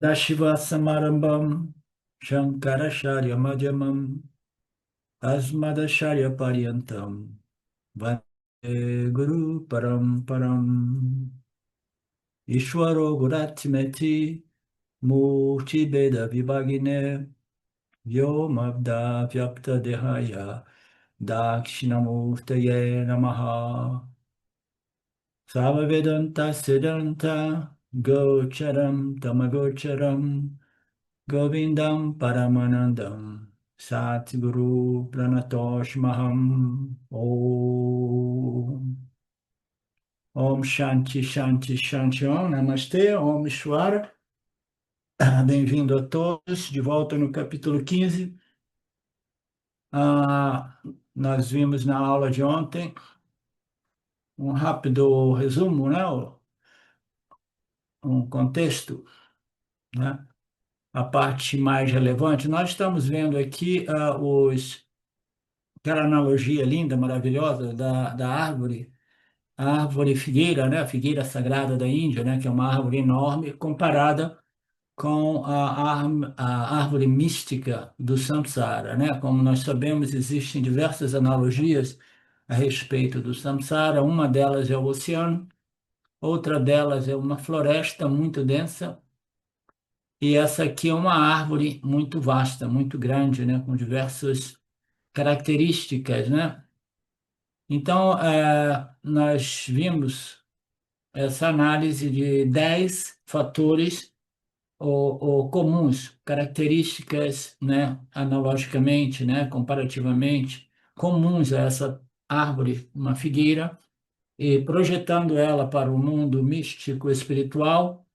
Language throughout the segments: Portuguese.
Dashiva Samarambam Shankaracharya Madhyamam Asmadacharya Paryantam Vande Guru Paramparam Ishwaro Guratmeti Murti Beda Vibhagine Vyomabda Vyapta Dehaya Dakshinamurtaye Namaha Savavedanta Siddhanta Gocharam Tamagocharam Govindam Paramanandam Satguru Pranatoshmaham Om Om Shanti Shanti Shanti Om Namastê Om Ishvara. Bem-vindo a todos, de volta no capítulo 15. Nós vimos na aula de ontem um rápido resumo, né? Um contexto, né? A parte mais relevante. Nós estamos vendo aqui aquela analogia linda, maravilhosa da árvore, a árvore figueira, né? A figueira sagrada da Índia, né? Que é uma árvore enorme, comparada com a árvore mística do Samsara, né? Como nós sabemos, existem diversas analogias a respeito do Samsara. Uma delas é o oceano, outra delas é uma floresta muito densa, e essa aqui é uma árvore muito vasta, muito grande, né? Com diversas características, né? Então, nós vimos essa análise de 10 fatores ou comuns, características, né, analogicamente, né, comparativamente, comuns a essa árvore, uma figueira, e projetando ela para o mundo místico espiritual,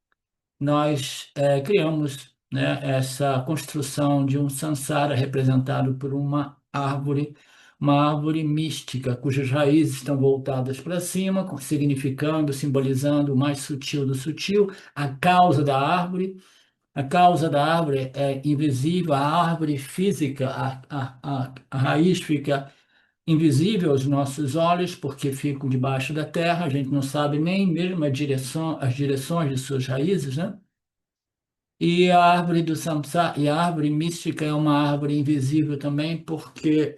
nós criamos, né, essa construção de um samsara representado por uma árvore mística, cujas raízes estão voltadas para cima, significando, simbolizando o mais sutil do sutil, a causa da árvore. A causa da árvore é invisível, a árvore física, a raiz fica invisível aos nossos olhos, porque fica debaixo da terra, a gente não sabe nem mesmo as direções de suas raízes, né? E a árvore do samsara, e a árvore mística é uma árvore invisível também, porque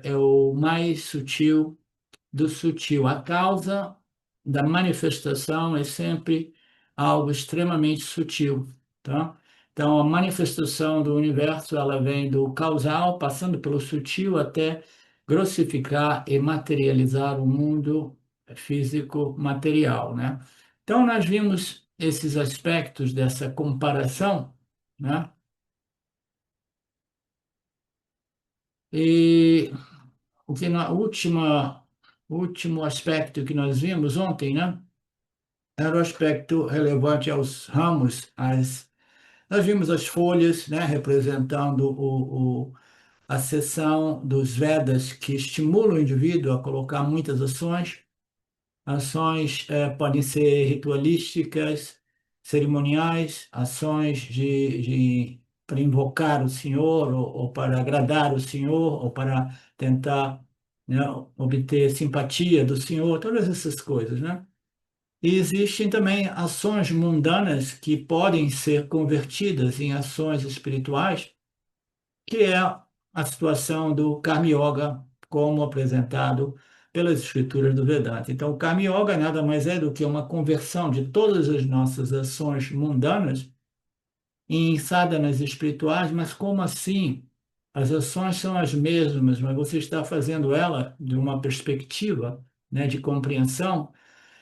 é o mais sutil do sutil. A causa da manifestação é sempre algo extremamente sutil, tá? Então, a manifestação do universo, ela vem do causal, passando pelo sutil até grossificar e materializar o mundo físico material, né? Então, nós vimos esses aspectos dessa comparação, né? E o último aspecto que nós vimos ontem, né? Era o aspecto relevante aos ramos. Nós vimos as folhas, né, representando a seção dos Vedas que estimula o indivíduo a colocar muitas ações. Ações podem ser ritualísticas, cerimoniais, ações para invocar o Senhor, ou para agradar o Senhor, ou para tentar, né, obter simpatia do Senhor, todas essas coisas, né? E existem também ações mundanas que podem ser convertidas em ações espirituais, que é a situação do Karma Yoga, como apresentado pelas escrituras do Vedanta. Então, o Karma Yoga nada mais é do que uma conversão de todas as nossas ações mundanas em sadhanas espirituais, mas como assim? As ações são as mesmas, mas você está fazendo ela de uma perspectiva, né, de compreensão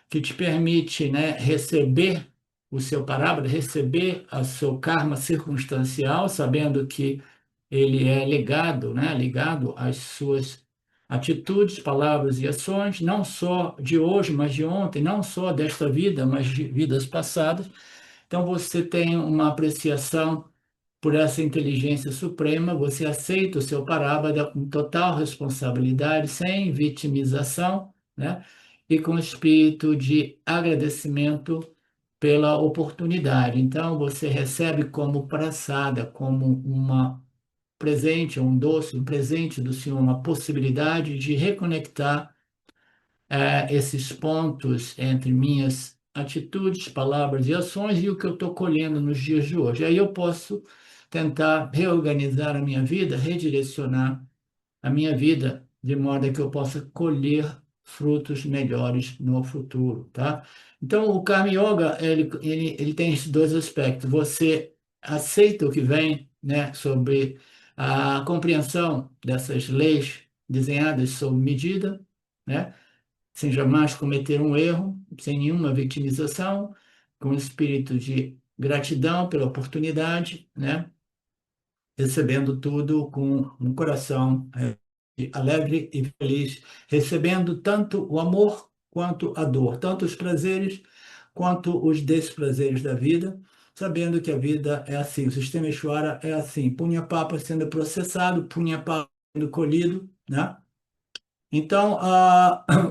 que te permite, né, receber o seu parábola, receber o seu karma circunstancial, sabendo que ele é ligado, né, ligado às suas atitudes, palavras e ações, não só de hoje, mas de ontem, não só desta vida, mas de vidas passadas. Então você tem uma apreciação por essa inteligência suprema, você aceita o seu parábola com total responsabilidade, sem vitimização, né? E com espírito de agradecimento pela oportunidade. Então, você recebe como praçada, como uma presente, um doce, um presente do Senhor, uma possibilidade de reconectar esses pontos entre minhas atitudes, palavras e ações e o que eu estou colhendo nos dias de hoje. Aí eu posso tentar reorganizar a minha vida, redirecionar a minha vida de modo que eu possa colher frutos melhores no futuro, tá? Então, o Karma Yoga, ele tem esses dois aspectos. Você aceita o que vem, né, sobre a compreensão dessas leis desenhadas sob medida, né, sem jamais cometer um erro, sem nenhuma vitimização, com espírito de gratidão pela oportunidade, né, recebendo tudo com um coração alegre e feliz, recebendo tanto o amor quanto a dor, tanto os prazeres quanto os desprazeres da vida, sabendo que a vida é assim, o sistema Ishvara é assim, punha-papa sendo processado, punha-papa sendo colhido, né? Então,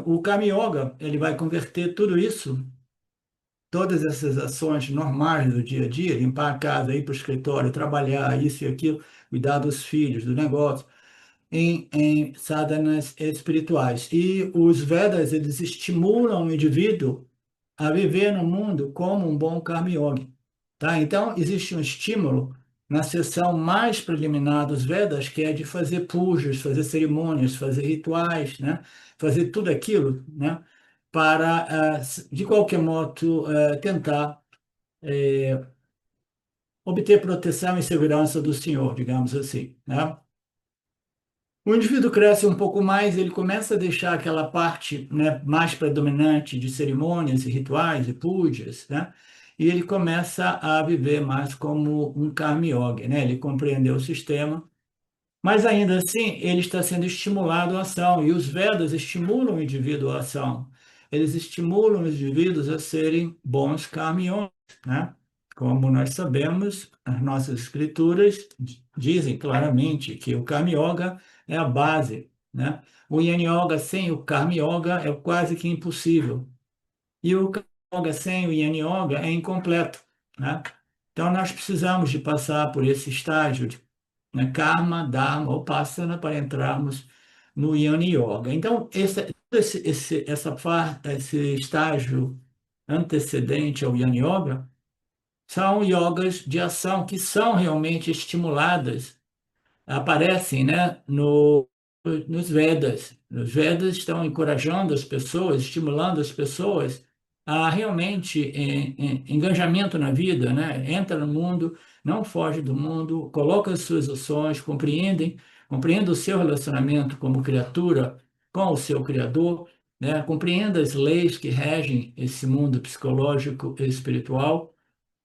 o Kama Yoga, ele vai converter tudo isso, todas essas ações normais do dia a dia, limpar a casa, ir para o escritório, trabalhar, isso e aquilo, cuidar dos filhos, do negócio, em sadhanas espirituais. E os Vedas, eles estimulam o indivíduo a viver no mundo como um bom karma yogi, tá? Então, existe um estímulo na seção mais preliminar dos Vedas, que é de fazer pujas, fazer cerimônias, fazer rituais, né? Fazer tudo aquilo, né? Para, de qualquer modo, tentar obter proteção e segurança do Senhor, digamos assim, né? O indivíduo cresce um pouco mais, ele começa a deixar aquela parte, né, mais predominante de cerimônias e rituais e pujas, né? E ele começa a viver mais como um karma yogi, né? Ele compreendeu o sistema, mas ainda assim, ele está sendo estimulado à ação, e os Vedas estimulam o indivíduo à ação. Eles estimulam os indivíduos a serem bons karma, né? Como nós sabemos, as nossas escrituras dizem claramente que o Karma Yoga é a base, né? O Yin Yoga sem o Karma Yoga é quase que impossível. E o Karma Yoga sem o Yin Yoga é incompleto, né? Então, nós precisamos de passar por esse estágio de, né, Karma, Dharma, Upasana para entrarmos no Yin Yoga. Então, esse estágio antecedente ao Yin Yoga são yogas de ação que são realmente estimuladas, aparecem, né, nos Vedas. Os Vedas estão encorajando as pessoas, estimulando as pessoas a realmente engajamento na vida, né? Entra no mundo, não foge do mundo, coloca as suas ações, compreende o seu relacionamento como criatura com o seu Criador, né? Compreenda as leis que regem esse mundo psicológico e espiritual,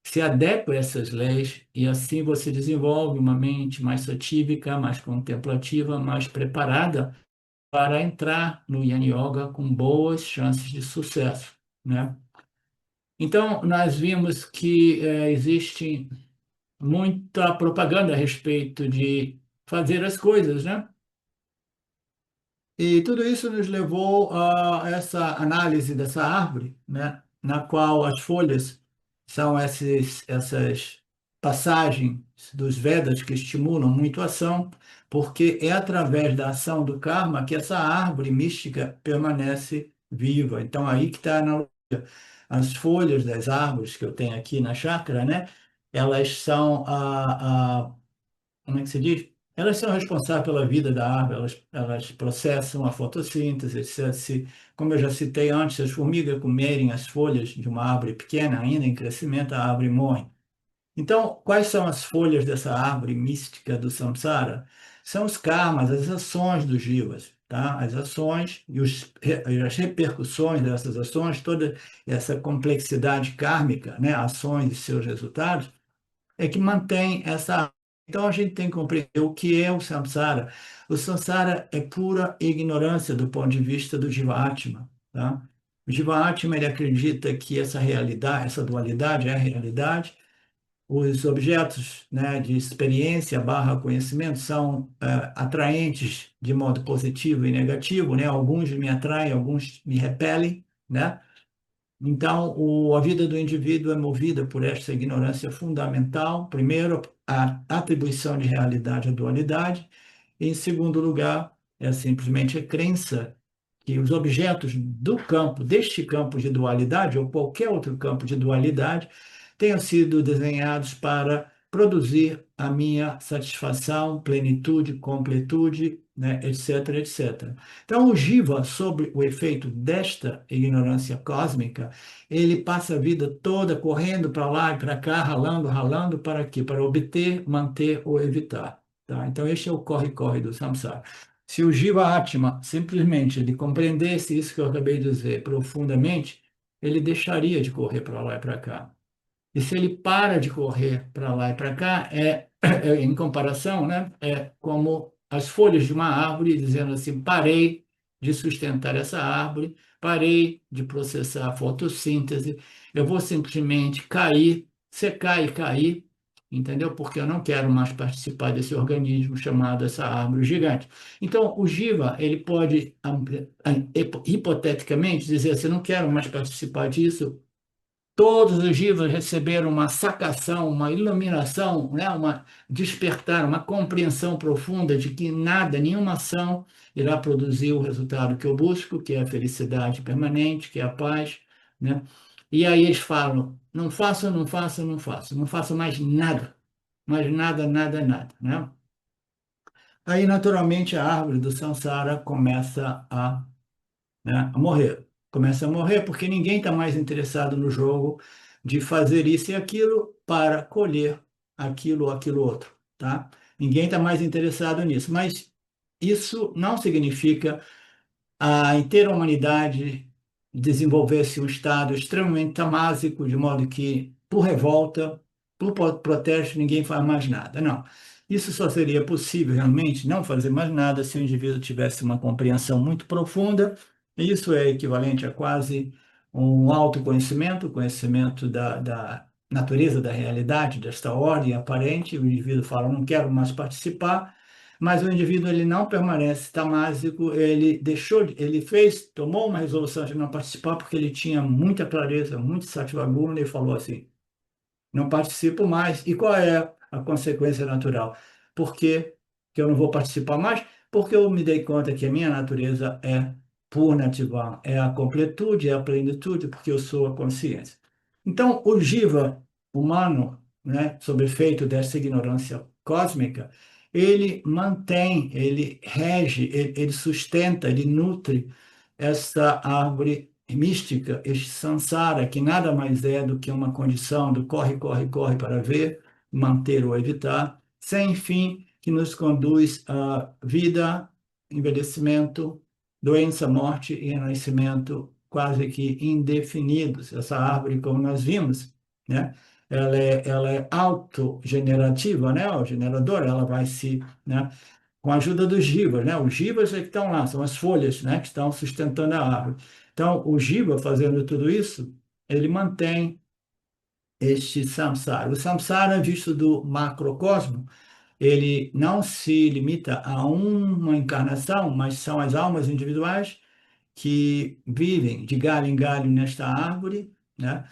se adequa a essas leis e assim você desenvolve uma mente mais satívica, mais contemplativa, mais preparada para entrar no Yin Yoga com boas chances de sucesso, né? Então, nós vimos que existe muita propaganda a respeito de fazer as coisas, né? E tudo isso nos levou a essa análise dessa árvore, né, na qual as folhas são essas passagens dos Vedas que estimulam muito a ação, porque é através da ação do karma que essa árvore mística permanece viva. Então, aí que está a analogia. As folhas das árvores que eu tenho aqui na chácara, né, elas são como é que se diz? Elas são responsáveis pela vida da árvore, elas processam a fotossíntese, etc. Como eu já citei antes, se as formigas comerem as folhas de uma árvore pequena, ainda em crescimento, a árvore morre. Então, quais são as folhas dessa árvore mística do samsara? São os karmas, as ações dos jivas, tá? As ações e as repercussões dessas ações, toda essa complexidade kármica, né? Ações e seus resultados, é que mantém essa. Então a gente tem que compreender o que é o samsara. O samsara é pura ignorância do ponto de vista do Jiva-Atma, tá? O Jiva-Atma, ele acredita que essa realidade, essa dualidade é a realidade. Os objetos, né, de experiência barra conhecimento são atraentes de modo positivo e negativo, né? Alguns me atraem, alguns me repelem, né? Então, a vida do indivíduo é movida por esta ignorância fundamental. Primeiro, a atribuição de realidade à dualidade. E, em segundo lugar, é simplesmente a crença que os objetos do campo, deste campo de dualidade, ou qualquer outro campo de dualidade, tenham sido desenhados para produzir a minha satisfação, plenitude, completude, né, etc, etc. Então, o Jiva, sobre o efeito desta ignorância cósmica, ele passa a vida toda correndo para lá e para cá, ralando, ralando, para quê? Para obter, manter ou evitar. Tá? Então, este é o corre-corre do samsara. Se o Jiva Atma simplesmente ele compreendesse isso que eu acabei de dizer profundamente, ele deixaria de correr para lá e para cá. E se ele para de correr para lá e para cá, em comparação, né, é como as folhas de uma árvore dizendo assim: parei de sustentar essa árvore, parei de processar a fotossíntese, eu vou simplesmente cair, secar e cair, entendeu? Porque eu não quero mais participar desse organismo chamado essa árvore gigante. Então, o Jiva, ele pode, hipoteticamente, dizer assim: não quero mais participar disso. Todos os jivas receberam uma sacação, uma iluminação, né? Uma despertar, uma compreensão profunda de que nada, nenhuma ação irá produzir o resultado que eu busco, que é a felicidade permanente, que é a paz, né? E aí eles falam: não faço, não faço, não faço, não faço mais nada, nada, nada, né? Aí, naturalmente, a árvore do samsara começa né, a morrer. Começa a morrer porque ninguém está mais interessado no jogo de fazer isso e aquilo para colher aquilo ou aquilo outro, tá? Ninguém está mais interessado nisso. Mas isso não significa a inteira humanidade desenvolvesse um estado extremamente tamásico, de modo que, por revolta, por protesto, ninguém faz mais nada. Não. Isso só seria possível realmente não fazer mais nada se o indivíduo tivesse uma compreensão muito profunda. Isso é equivalente a quase um autoconhecimento, conhecimento da natureza da realidade, desta ordem aparente. O indivíduo fala: não quero mais participar, mas o indivíduo ele não permanece tamásico, ele deixou, ele fez, tomou uma resolução de não participar porque ele tinha muita clareza, muito sattva-guna e falou assim: não participo mais. E qual é a consequência natural? Por que que eu não vou participar mais? Porque eu me dei conta que a minha natureza é Purnativam, é a completude, é a plenitude, porque eu sou a consciência. Então, o jiva humano, né, sob efeito dessa ignorância cósmica, ele mantém, ele rege, ele sustenta, ele nutre essa árvore mística, este samsara, que nada mais é do que uma condição do corre, corre, corre para ver, manter ou evitar, sem fim, que nos conduz à vida, envelhecimento, doença, morte e renascimento quase que indefinidos. Essa árvore, como nós vimos, né? Ela é autogenerativa, né? O generador, ela vai se, né? Com a ajuda dos jivas, né? Os jivas é que estão lá, são as folhas, né? Que estão sustentando a árvore. Então, o jiva fazendo tudo isso, ele mantém este samsara. O samsara, visto do macrocosmo, ele não se limita a uma encarnação, mas são as almas individuais que vivem de galho em galho nesta árvore, né?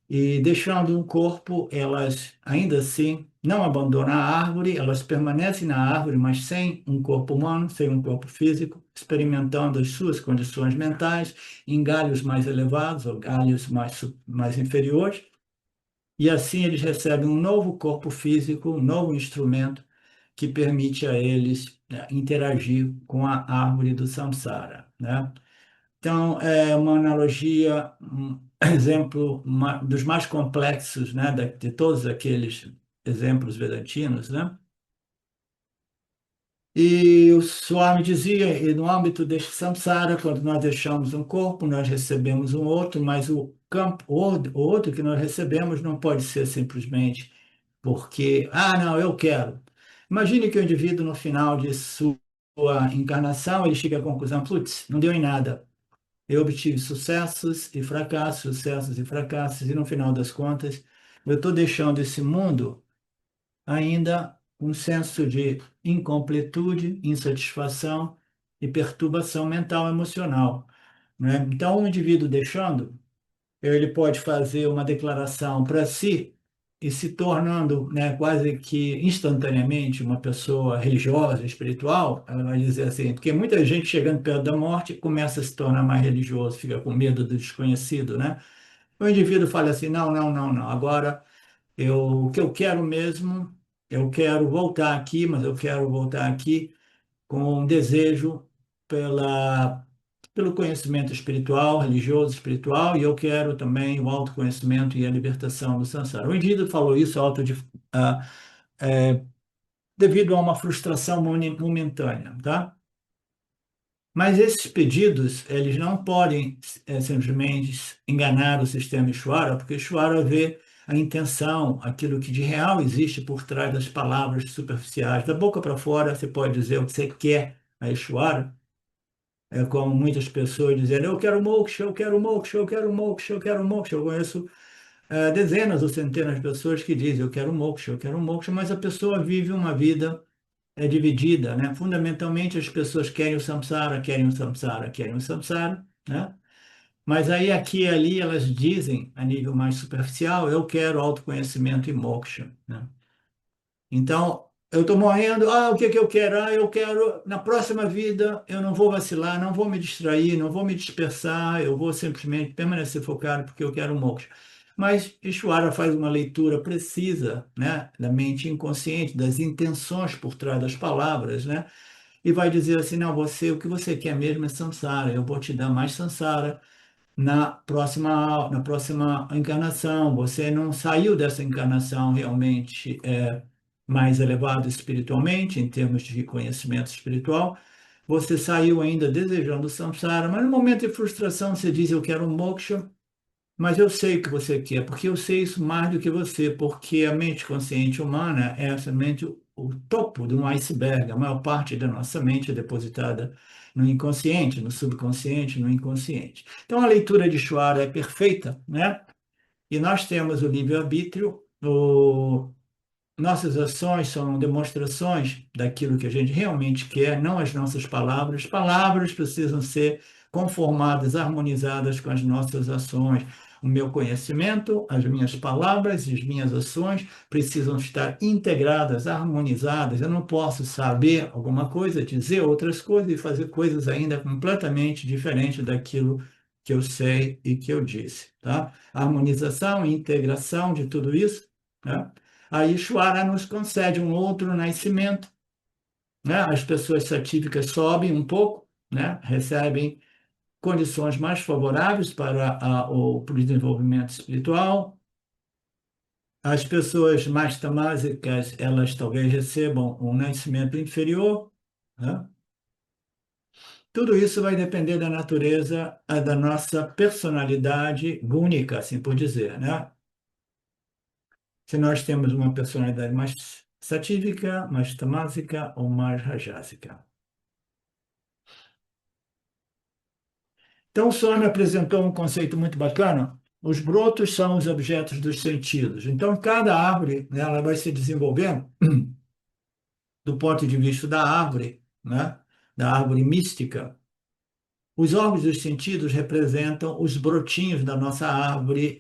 E deixando um corpo, elas ainda assim não abandonam a árvore, elas permanecem na árvore, mas sem um corpo humano, sem um corpo físico, experimentando as suas condições mentais em galhos mais elevados ou galhos mais inferiores, e assim eles recebem um novo corpo físico, um novo instrumento que permite a eles, né, interagir com a árvore do samsara, né? Então, é uma analogia, um exemplo dos mais complexos, né, de todos aqueles exemplos vedantinos, né? E o Swami dizia, e no âmbito deste samsara, quando nós deixamos um corpo, nós recebemos um outro, mas o campo, o outro que nós recebemos não pode ser simplesmente porque, ah, não, eu quero. Imagine que o indivíduo, no final de sua encarnação, ele chega à conclusão: putz, não deu em nada. Eu obtive sucessos e fracassos, e no final das contas, eu estou deixando esse mundo ainda com um senso de incompletude, insatisfação e perturbação mental e emocional, né? Então, o indivíduo deixando, ele pode fazer uma declaração para si, e se tornando, né, quase que instantaneamente uma pessoa religiosa, espiritual, ela vai dizer assim, porque muita gente chegando perto da morte começa a se tornar mais religioso, fica com medo do desconhecido, né? O indivíduo fala assim, não, não, não, não, agora o que eu quero mesmo, eu quero voltar aqui, mas eu quero voltar aqui com um desejo pelo conhecimento espiritual, religioso, espiritual, e eu quero também o autoconhecimento e a libertação do samsara. O indivíduo falou isso ah, é, devido a uma frustração momentânea, tá? Mas esses pedidos, eles não podem simplesmente enganar o sistema Ishvara, porque Ishvara vê a intenção, aquilo que de real existe por trás das palavras superficiais. Da boca para fora, você pode dizer o que você quer a Ishvara, é como muitas pessoas dizendo, eu quero moksha, eu quero moksha, eu quero moksha, eu quero moksha. Eu conheço dezenas ou centenas de pessoas que dizem, eu quero moksha, mas a pessoa vive uma vida dividida, né? Fundamentalmente as pessoas querem o samsara, querem o samsara, querem o samsara, né? Mas aí aqui e ali elas dizem, a nível mais superficial, eu quero autoconhecimento e moksha, né? Então, eu estou morrendo, o que que eu quero? Eu quero, na próxima vida, eu não vou vacilar, não vou me distrair, não vou me dispersar, eu vou simplesmente permanecer focado porque eu quero moksha. Mas Ishvara faz uma leitura precisa, né, da mente inconsciente, das intenções por trás das palavras, né, e vai dizer assim, não, o que você quer mesmo é samsara, eu vou te dar mais samsara, na próxima encarnação. Você não saiu dessa encarnação realmente mais elevado espiritualmente, em termos de conhecimento espiritual. Você saiu ainda desejando o samsara, mas no momento de frustração você diz, eu quero um moksha, mas eu sei o que você quer, porque eu sei isso mais do que você, porque a mente consciente humana é somente o topo de um iceberg. A maior parte da nossa mente é depositada no inconsciente, no subconsciente, no inconsciente. Então a leitura de Shwara é perfeita, né? E nós temos o livre-arbítrio, nossas ações são demonstrações daquilo que a gente realmente quer, não as nossas palavras. Palavras precisam ser conformadas, harmonizadas com as nossas ações. O meu conhecimento, as minhas palavras e as minhas ações precisam estar integradas, harmonizadas. Eu não posso saber alguma coisa, dizer outras coisas e fazer coisas ainda completamente diferentes daquilo que eu sei e que eu disse, tá? A harmonização e integração de tudo isso, né? A Ishvara nos concede um outro nascimento, né? As pessoas satíficas sobem um pouco, né? Recebem condições mais favoráveis para o desenvolvimento espiritual. As pessoas mais tamásicas, elas talvez recebam um nascimento inferior, né? Tudo isso vai depender da natureza, da nossa personalidade única, assim por dizer, né? Se nós temos uma personalidade mais satírica, mais tamásica ou mais rajásica. Então, o Swami apresentou um conceito muito bacana. Os brotos são os objetos dos sentidos. Então, cada árvore, né, ela vai se desenvolvendo do ponto de vista da árvore, né, da árvore mística. Os órgãos dos sentidos representam os brotinhos da nossa árvore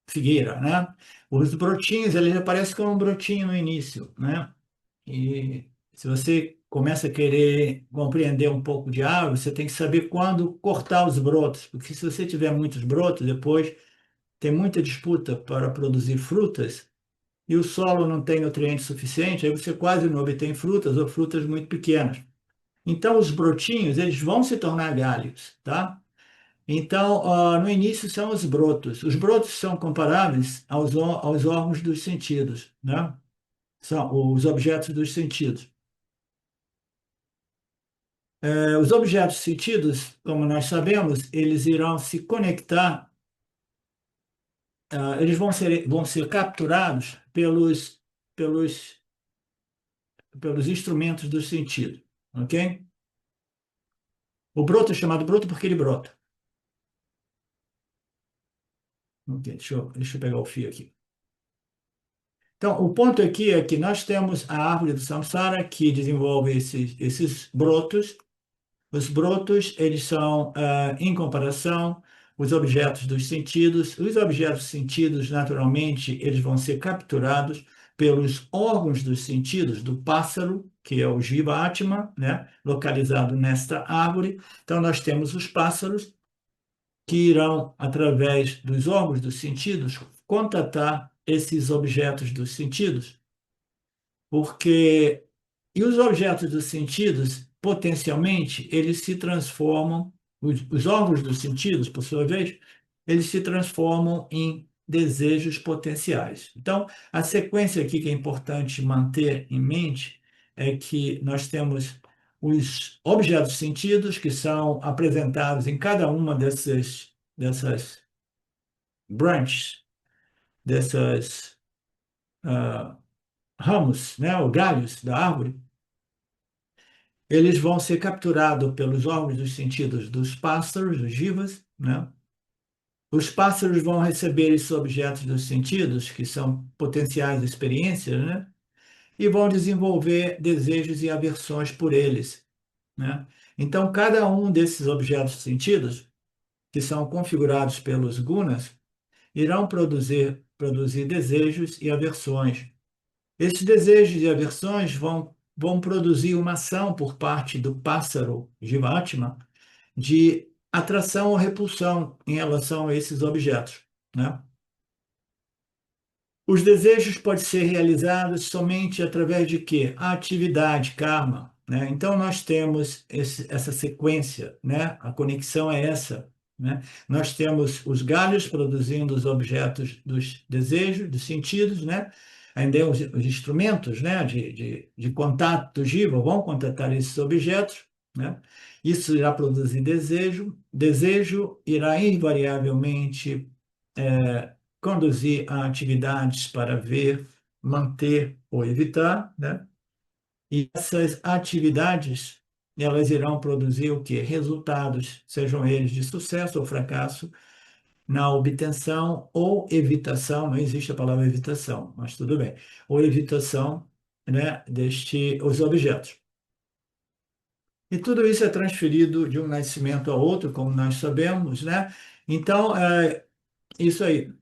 figueira, né? Os brotinhos, eles aparecem como um brotinho no início, né? E se você começa a querer compreender um pouco de árvore, você tem que saber quando cortar os brotos, porque se você tiver muitos brotos, depois tem muita disputa para produzir frutas e o solo não tem nutrientes suficientes, aí você quase não obtém frutas ou frutas muito pequenas. Então, os brotinhos, eles vão se tornar galhos, tá? Então, no início são os brotos. Os brotos são comparáveis aos órgãos dos sentidos, né? São os objetos dos sentidos. Os objetos sentidos, como nós sabemos, eles irão se conectar, eles vão ser capturados pelos, pelos instrumentos do sentido, ok? O broto é chamado broto porque ele brota. Ok, deixa eu pegar o fio aqui. Então, o ponto aqui é que nós temos a árvore do samsara que desenvolve esses brotos. Os brotos, eles são, em comparação, os objetos dos sentidos. Os objetos sentidos, naturalmente, eles vão ser capturados pelos órgãos dos sentidos do pássaro, que é o Jiva Atma, né, localizado nesta árvore. Então, nós temos os pássaros que irão, através dos órgãos dos sentidos, contatar esses objetos dos sentidos, porque e os objetos dos sentidos, potencialmente, eles se transformam, os órgãos dos sentidos, por sua vez, eles se transformam em desejos potenciais. Então, a sequência aqui que é importante manter em mente é que nós temos os objetos sentidos que são apresentados em cada uma dessas branches, dessas ramos, né, ou galhos da árvore. Eles vão ser capturados pelos órgãos dos sentidos dos pássaros, dos jivas, né? Os pássaros vão receber esses objetos dos sentidos, que são potenciais experiências, né? E vão desenvolver desejos e aversões por eles, né? Então, cada um desses objetos sentidos, que são configurados pelos gunas, irão produzir desejos e aversões. Esses desejos e aversões vão produzir uma ação por parte do pássaro Jivatma de atração ou repulsão em relação a esses objetos, né? Os desejos podem ser realizados somente através de quê? A atividade, karma, né? Então, nós temos essa sequência, né? A conexão é essa, né? Nós temos os galhos produzindo os objetos dos desejos, dos sentidos, né? Ainda os instrumentos, né? De contato do jiva vão contatar esses objetos, né? Isso irá produzir desejo. Desejo irá invariavelmente conduzir a atividades para ver, manter ou evitar, né? E essas atividades, elas irão produzir o quê? Resultados, sejam eles de sucesso ou fracasso, na obtenção ou evitação, não existe a palavra evitação, mas tudo bem, ou evitação, né, os objetos. E tudo isso é transferido de um nascimento a outro, como nós sabemos, né? Então, isso aí.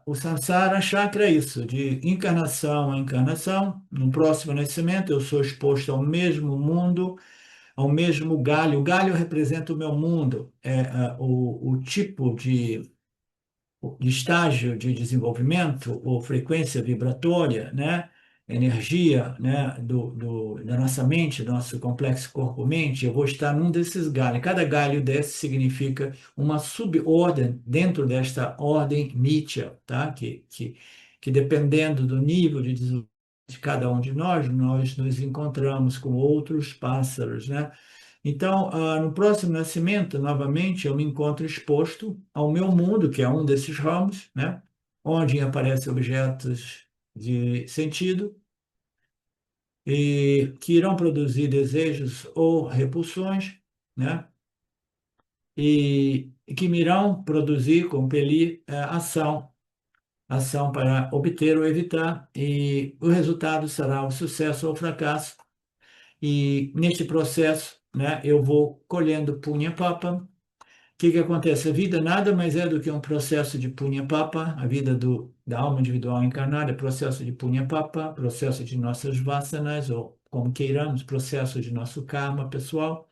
O samsara chakra é isso, de encarnação a encarnação. No próximo nascimento, eu sou exposto ao mesmo mundo, ao mesmo galho. O galho representa o meu mundo, o tipo de estágio de desenvolvimento ou frequência vibratória, né? Energia, né? Da nossa mente, do nosso complexo corpo-mente, eu vou estar num desses galhos. Cada galho desse significa uma subordem dentro desta ordem Nitya, tá? Que dependendo do nível de desenvolvimento de cada um de nós nos encontramos com outros pássaros, né? Então, no próximo nascimento, novamente, eu me encontro exposto ao meu mundo, que é um desses ramos, né? Onde aparecem objetos de sentido e que irão produzir desejos ou repulsões, né? E que me irão produzir, compelir ação para obter ou evitar, e o resultado será o sucesso ou o fracasso. E neste processo, né, eu vou colhendo punha papa. O que acontece? A vida nada mais é do que um processo de punha papa, a vida da alma individual encarnada é processo de punha papa, processo de nossas vasanas, ou como queiramos, processo de nosso karma pessoal.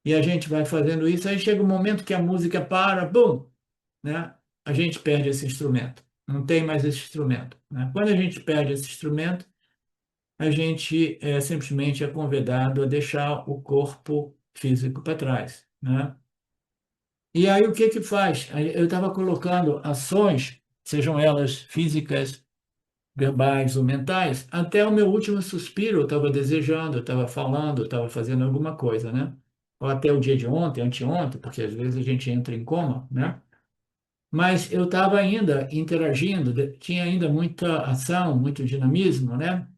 E a gente vai fazendo isso, aí chega um momento que a música para, bum, né? A gente perde esse instrumento. Não tem mais esse instrumento, né? Quando a gente perde esse instrumento, a gente simplesmente é convidado a deixar o corpo físico para trás, né? E aí o que que faz? Aí eu estava colocando ações, sejam elas físicas, verbais ou mentais, até o meu último suspiro eu estava desejando, eu estava falando, eu estava fazendo alguma coisa, né? Ou até o dia de ontem, anteontem, porque às vezes a gente entra em coma, né? Mas eu estava ainda interagindo, tinha ainda muita ação, muito dinamismo, né?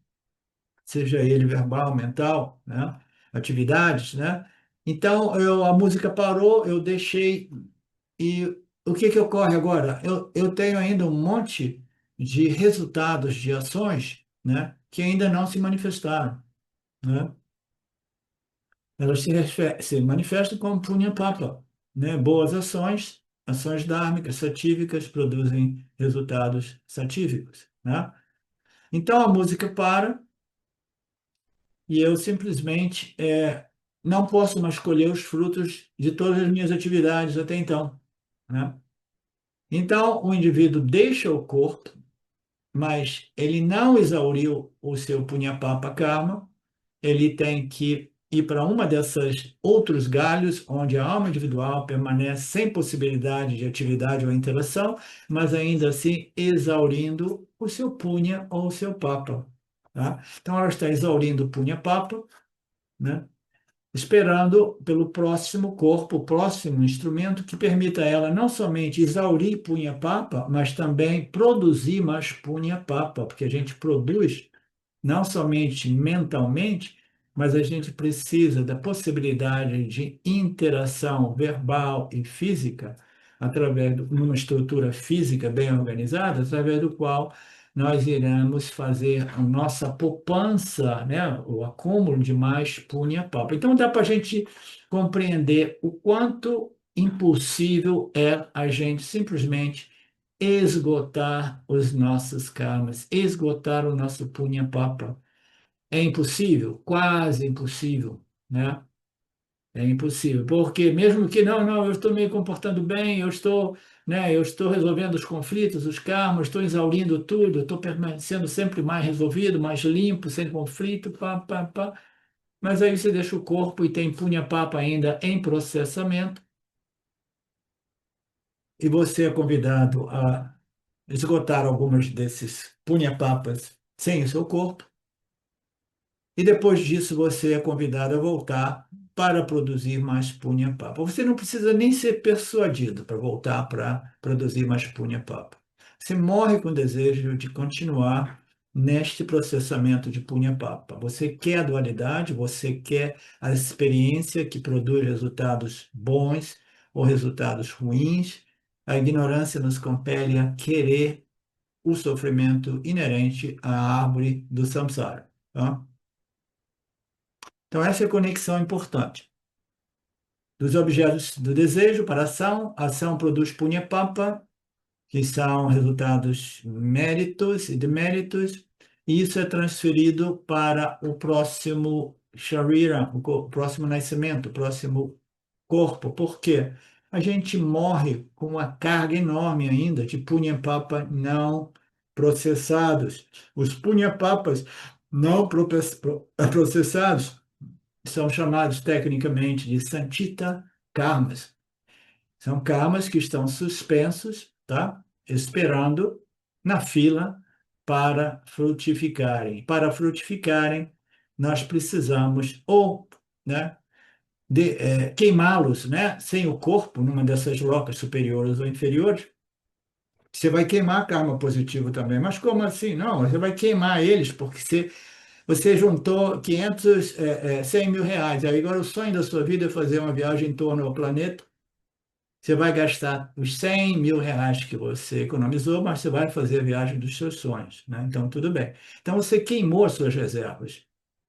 Seja ele verbal, mental, né? Atividades, né? Então, a música parou, eu deixei. E o que que ocorre agora? Eu tenho ainda um monte de resultados de ações, né? Que ainda não se manifestaram, né? Elas se manifestam como punha-papa, né? Boas ações, ações dármicas, satívicas, produzem resultados satívicos, né? Então a música para e eu simplesmente não posso mais colher os frutos de todas as minhas atividades até então, né? Então o indivíduo deixa o corpo, mas ele não exauriu o seu punha-papa karma, ele tem que ir para uma dessas outros galhos onde a alma individual permanece sem possibilidade de atividade ou interação, mas ainda assim exaurindo o seu punha ou o seu papa, tá? Então ela está exaurindo o punha papa, né? Esperando pelo próximo corpo, o próximo instrumento que permita a ela não somente exaurir punha papa, mas também produzir mais punha papa, porque a gente produz não somente mentalmente, mas a gente precisa da possibilidade de interação verbal e física, através de uma estrutura física bem organizada, através do qual nós iremos fazer a nossa poupança, né, o acúmulo de mais punha-papa. Então dá para a gente compreender o quanto impossível é a gente simplesmente esgotar os nossos karmas, esgotar o nosso punha-papa. É impossível, quase impossível, né? É impossível, porque mesmo que não, eu estou me comportando bem, eu estou, né, eu estou resolvendo os conflitos, os karmas, estou exaurindo tudo, estou permanecendo sempre mais resolvido, mais limpo, sem conflito, pá, pá, pá. Mas aí você deixa o corpo e tem punha-papa ainda em processamento, e você é convidado a esgotar algumas desses punha-papas sem o seu corpo, e depois disso você é convidado a voltar para produzir mais punha-papa. Você não precisa nem ser persuadido para voltar para produzir mais punha-papa. Você morre com o desejo de continuar neste processamento de punha-papa. Você quer a dualidade, você quer a experiência que produz resultados bons ou resultados ruins. A ignorância nos compele a querer o sofrimento inerente à árvore do samsara, tá? Então, essa é a conexão importante. Dos objetos do desejo para a ação produz punya-papa, que são resultados méritos e deméritos, e isso é transferido para o próximo sharira, o próximo nascimento, o próximo corpo. Por quê? A gente morre com uma carga enorme ainda de punya-papa não processados. Os punya-papas não processados são chamados tecnicamente de santita karmas. São karmas que estão suspensos, tá? Esperando na fila para frutificarem. Para frutificarem, nós precisamos ou, né, queimá-los, né, sem o corpo, numa dessas locas superiores ou inferiores. Você vai queimar karma positivo também. Mas como assim? Não, você vai queimar eles, porque você juntou 500, 100 mil reais. Aí agora o sonho da sua vida é fazer uma viagem em torno ao planeta. Você vai gastar os 100 mil reais que você economizou, mas você vai fazer a viagem dos seus sonhos, né? Então, tudo bem. Então, você queimou as suas reservas,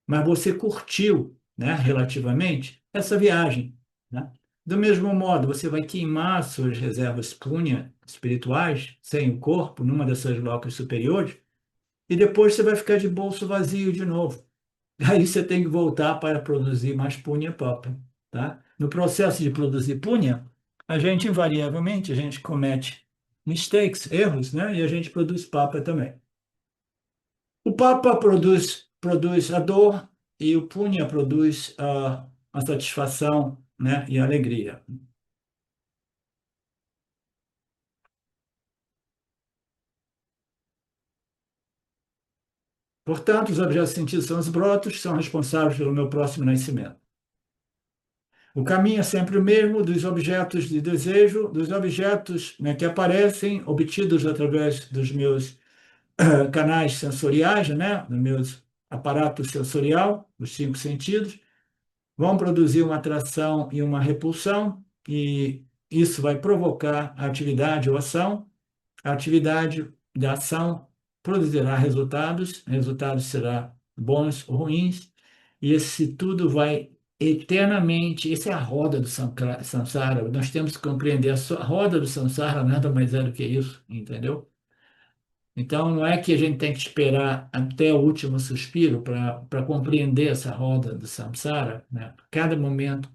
mas você curtiu, né, relativamente, essa viagem, né? Do mesmo modo, você vai queimar as suas reservas punha espirituais, sem o corpo, numa dessas locas superiores, e depois você vai ficar de bolso vazio de novo. Aí você tem que voltar para produzir mais punha papa, tá? No processo de produzir punha, a gente invariavelmente a gente comete mistakes, erros, né? E a gente produz papa também. O papa produz a dor e o punha produz a satisfação, né? E a alegria. Portanto, os objetos sentidos são os brotos, que são responsáveis pelo meu próximo nascimento. O caminho é sempre o mesmo dos objetos de desejo, dos objetos, né, que aparecem, obtidos através dos meus canais sensoriais, né, dos meus aparatos sensorial, os cinco sentidos, vão produzir uma atração e uma repulsão, e isso vai provocar a atividade ou ação. A atividade da ação produzirá resultados, resultados serão bons ou ruins, e esse tudo vai eternamente. Essa é a roda do samsara. Nós temos que compreender a roda do samsara, nada mais é do que isso, entendeu? Então, não é que a gente tem que esperar até o último suspiro para compreender essa roda do samsara, né? Cada momento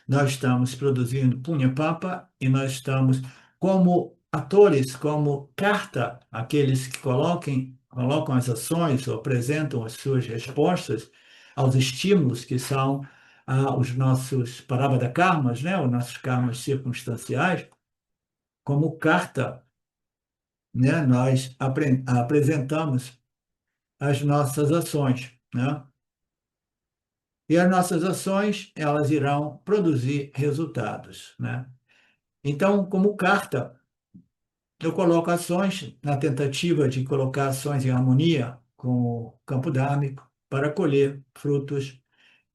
nós estamos produzindo Punya Papa e nós estamos, como atores, como carta, aqueles que colocam as ações ou apresentam as suas respostas aos estímulos que são os nossos parabada karmas, né? Os nossos karmas circunstanciais, como carta, né? Nós apresentamos as nossas ações, né? E as nossas ações, elas irão produzir resultados, né? Então, como carta, eu coloco ações na tentativa de colocar ações em harmonia com o campo dármico para colher frutos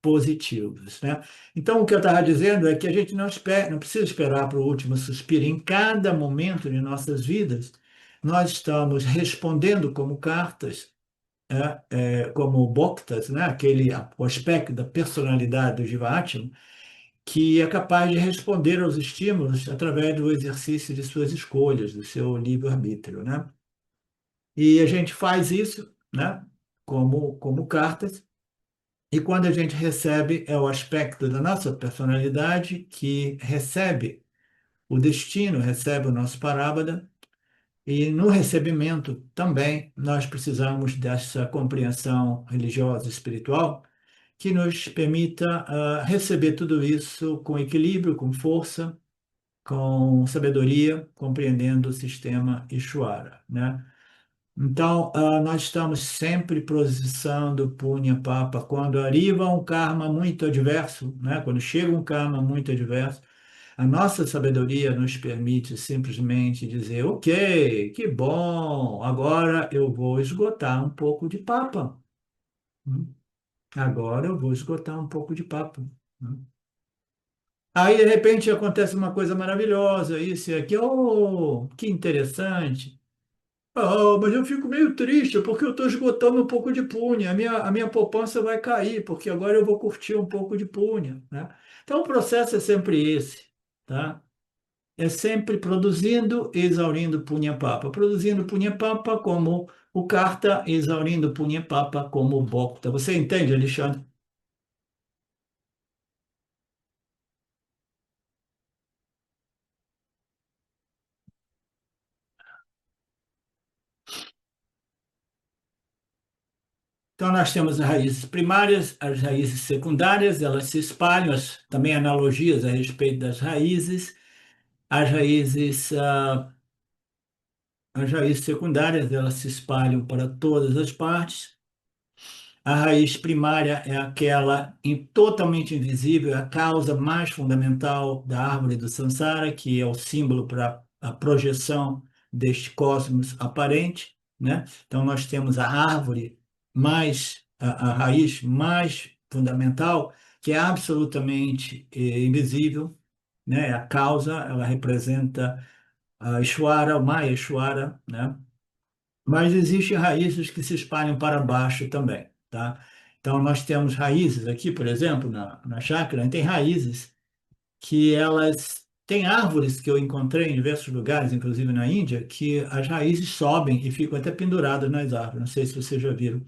positivos, né? Então, o que eu estava dizendo é que a gente não precisa esperar para o último suspiro. Em cada momento de nossas vidas, nós estamos respondendo como cartas, como bhaktas, né? Aquele o aspecto da personalidade do Jivatma, que é capaz de responder aos estímulos através do exercício de suas escolhas, do seu livre-arbítrio, né? E a gente faz isso, né? Como cartas, e quando a gente recebe, é o aspecto da nossa personalidade que recebe o destino, recebe o nosso parábada, e no recebimento também nós precisamos dessa compreensão religiosa, espiritual, que nos permita receber tudo isso com equilíbrio, com força, com sabedoria, compreendendo o sistema Ishvara, né? Então, nós estamos sempre processando Punya Papa. Quando arriva um karma muito adverso, né? Quando chega um karma muito adverso, a nossa sabedoria nos permite simplesmente dizer: ok, que bom, agora eu vou esgotar um pouco de Papa. Hum, Agora eu vou esgotar um pouco de Papa. Hum. Aí, de repente, acontece uma coisa maravilhosa, isso e aquilo. Oh, que interessante. Ah, mas eu fico meio triste porque eu estou esgotando um pouco de punha. A minha poupança vai cair, porque agora eu vou curtir um pouco de punha, né? Então, o processo é sempre esse, tá? É sempre produzindo e exaurindo punha papa. Produzindo punha papa como o carta, e exaurindo punha papa como o bokta. Você entende, Alexandre? Então, nós temos as raízes primárias, as raízes secundárias, elas se espalham, também analogias a respeito das raízes. As raízes, as raízes secundárias, elas se espalham para todas as partes. A raiz primária é aquela totalmente invisível, é a causa mais fundamental da árvore do samsara, que é o símbolo para a projeção deste cosmos aparente, né? Então, nós temos a árvore a raiz mais fundamental, que é absolutamente invisível, né? A causa, ela representa a Ishwara, o Maya Ishwara, né? Mas existem raízes que se espalham para baixo também, tá? Então, nós temos raízes aqui, por exemplo, na chácara, tem raízes que elas têm árvores que eu encontrei em diversos lugares, inclusive na Índia, que as raízes sobem e ficam até penduradas nas árvores. Não sei se vocês já viram.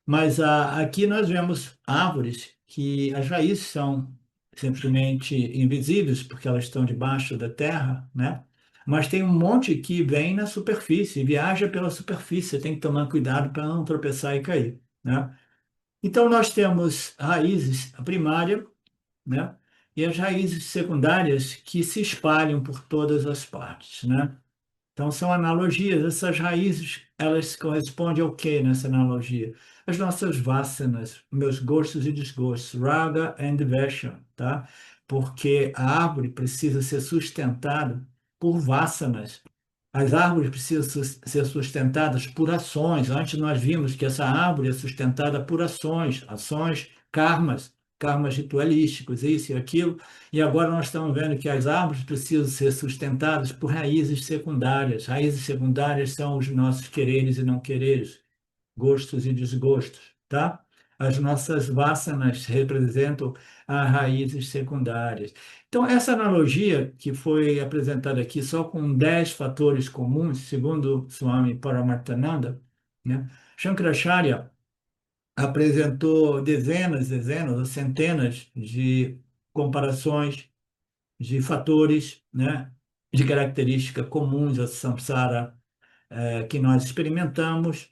Mas aqui nós vemos árvores que as raízes são simplesmente invisíveis, porque elas estão debaixo da terra, né? Mas tem um monte que vem na superfície, viaja pela superfície, você tem que tomar cuidado para não tropeçar e cair, né? Então nós temos raízes, a primária, né? E as raízes secundárias que se espalham por todas as partes, né? Então, são analogias. Essas raízes, elas correspondem ao que nessa analogia? As nossas vasanas, meus gostos e desgostos, raga and dvesha, tá? Porque a árvore precisa ser sustentada por vasanas. As árvores precisam ser sustentadas por ações. Antes nós vimos que essa árvore é sustentada por ações, ações, karmas ritualísticos, isso e aquilo. E agora nós estamos vendo que as árvores precisam ser sustentadas por raízes secundárias. Raízes secundárias são os nossos quereres e não quereres, gostos e desgostos, tá? as nossas vasanas representam as raízes secundárias. Então, essa analogia que foi apresentada aqui só com 10 fatores comuns, segundo Swami Paramarthananda, né? Shankaracharya apresentou dezenas, dezenas ou centenas de comparações de fatores, né, de características comuns ao samsara que nós experimentamos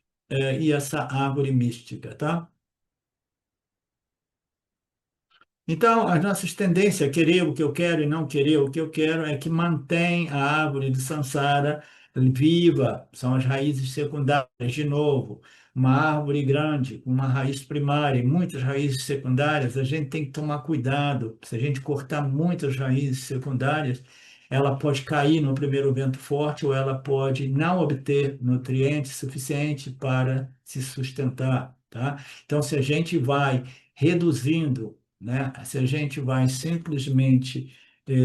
e essa árvore mística, tá? Então, as nossas tendências a querer o que eu quero e não querer o que eu quero é que mantém a árvore de samsara viva, são as raízes secundárias, de novo. Uma árvore grande, com uma raiz primária e muitas raízes secundárias, a gente tem que tomar cuidado. Se a gente cortar muitas raízes secundárias, ela pode cair no primeiro vento forte ou ela pode não obter nutrientes suficientes para se sustentar, tá? Então, se a gente vai reduzindo, né? Se a gente vai simplesmente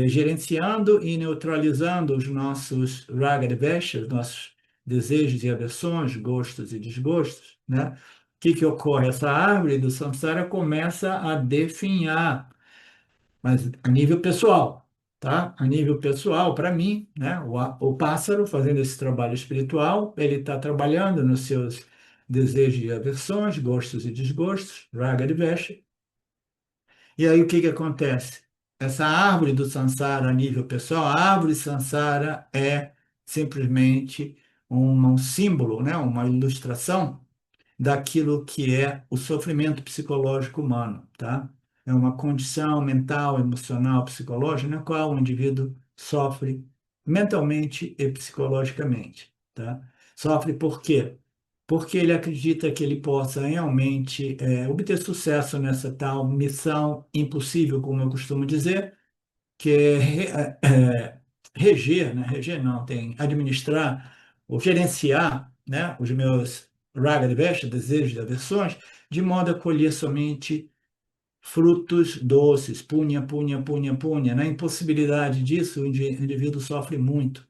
gerenciando e neutralizando os nossos raga dveshas, nossos desejos e aversões, gostos e desgostos, né? O que que ocorre? Essa árvore do samsara começa a definhar, mas a nível pessoal, tá? A nível pessoal, para mim, né? O pássaro fazendo esse trabalho espiritual, ele está trabalhando nos seus desejos e aversões, gostos e desgostos, raga dvesha, e aí o que que acontece? Essa árvore do Sansara a nível pessoal, a árvore Sansara é simplesmente um símbolo, né? Uma ilustração daquilo que é o sofrimento psicológico humano, tá? É uma condição mental, emocional, psicológica na qual o indivíduo sofre mentalmente e psicologicamente, tá? Sofre por quê? Porque ele acredita que ele possa realmente obter sucesso nessa tal missão impossível, como eu costumo dizer, que é reger, né? Reger não, tem administrar ou gerenciar, né? Os meus raga devesha, desejos e aversões, de modo a colher somente frutos doces, punha, punha, punha, punha. Na impossibilidade disso, o indivíduo sofre muito,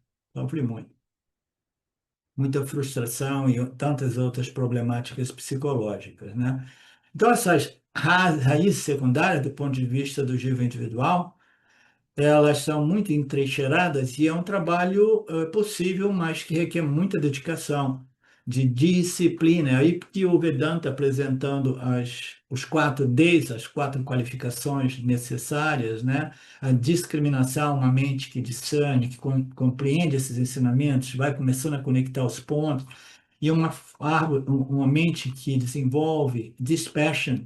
muita frustração e tantas outras problemáticas psicológicas, né? Então, essas raízes secundárias, do ponto de vista do jiva individual, elas são muito entrincheiradas e é um trabalho possível, mas que requer muita dedicação, de disciplina. É aí que o Vedanta apresentando os 4 Ds, as 4 qualificações necessárias, né? A discriminação, uma mente que discerne, que compreende esses ensinamentos, vai começando a conectar os pontos, e uma mente que desenvolve dispassion,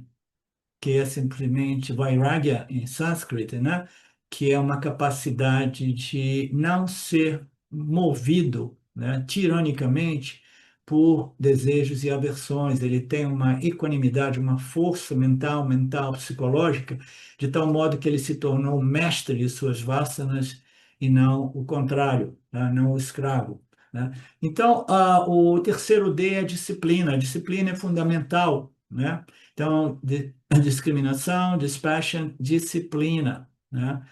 que é simplesmente Vairagya em sânscrito, né? Que é uma capacidade de não ser movido, né, tiranicamente por desejos e aversões. Ele tem uma equanimidade, uma força mental, psicológica, de tal modo que ele se tornou mestre de suas vasanas e não o contrário, né, não o escravo, né? Então, o terceiro D é a disciplina. A disciplina é fundamental, né? Então, discriminação, dispassion, disciplina, né?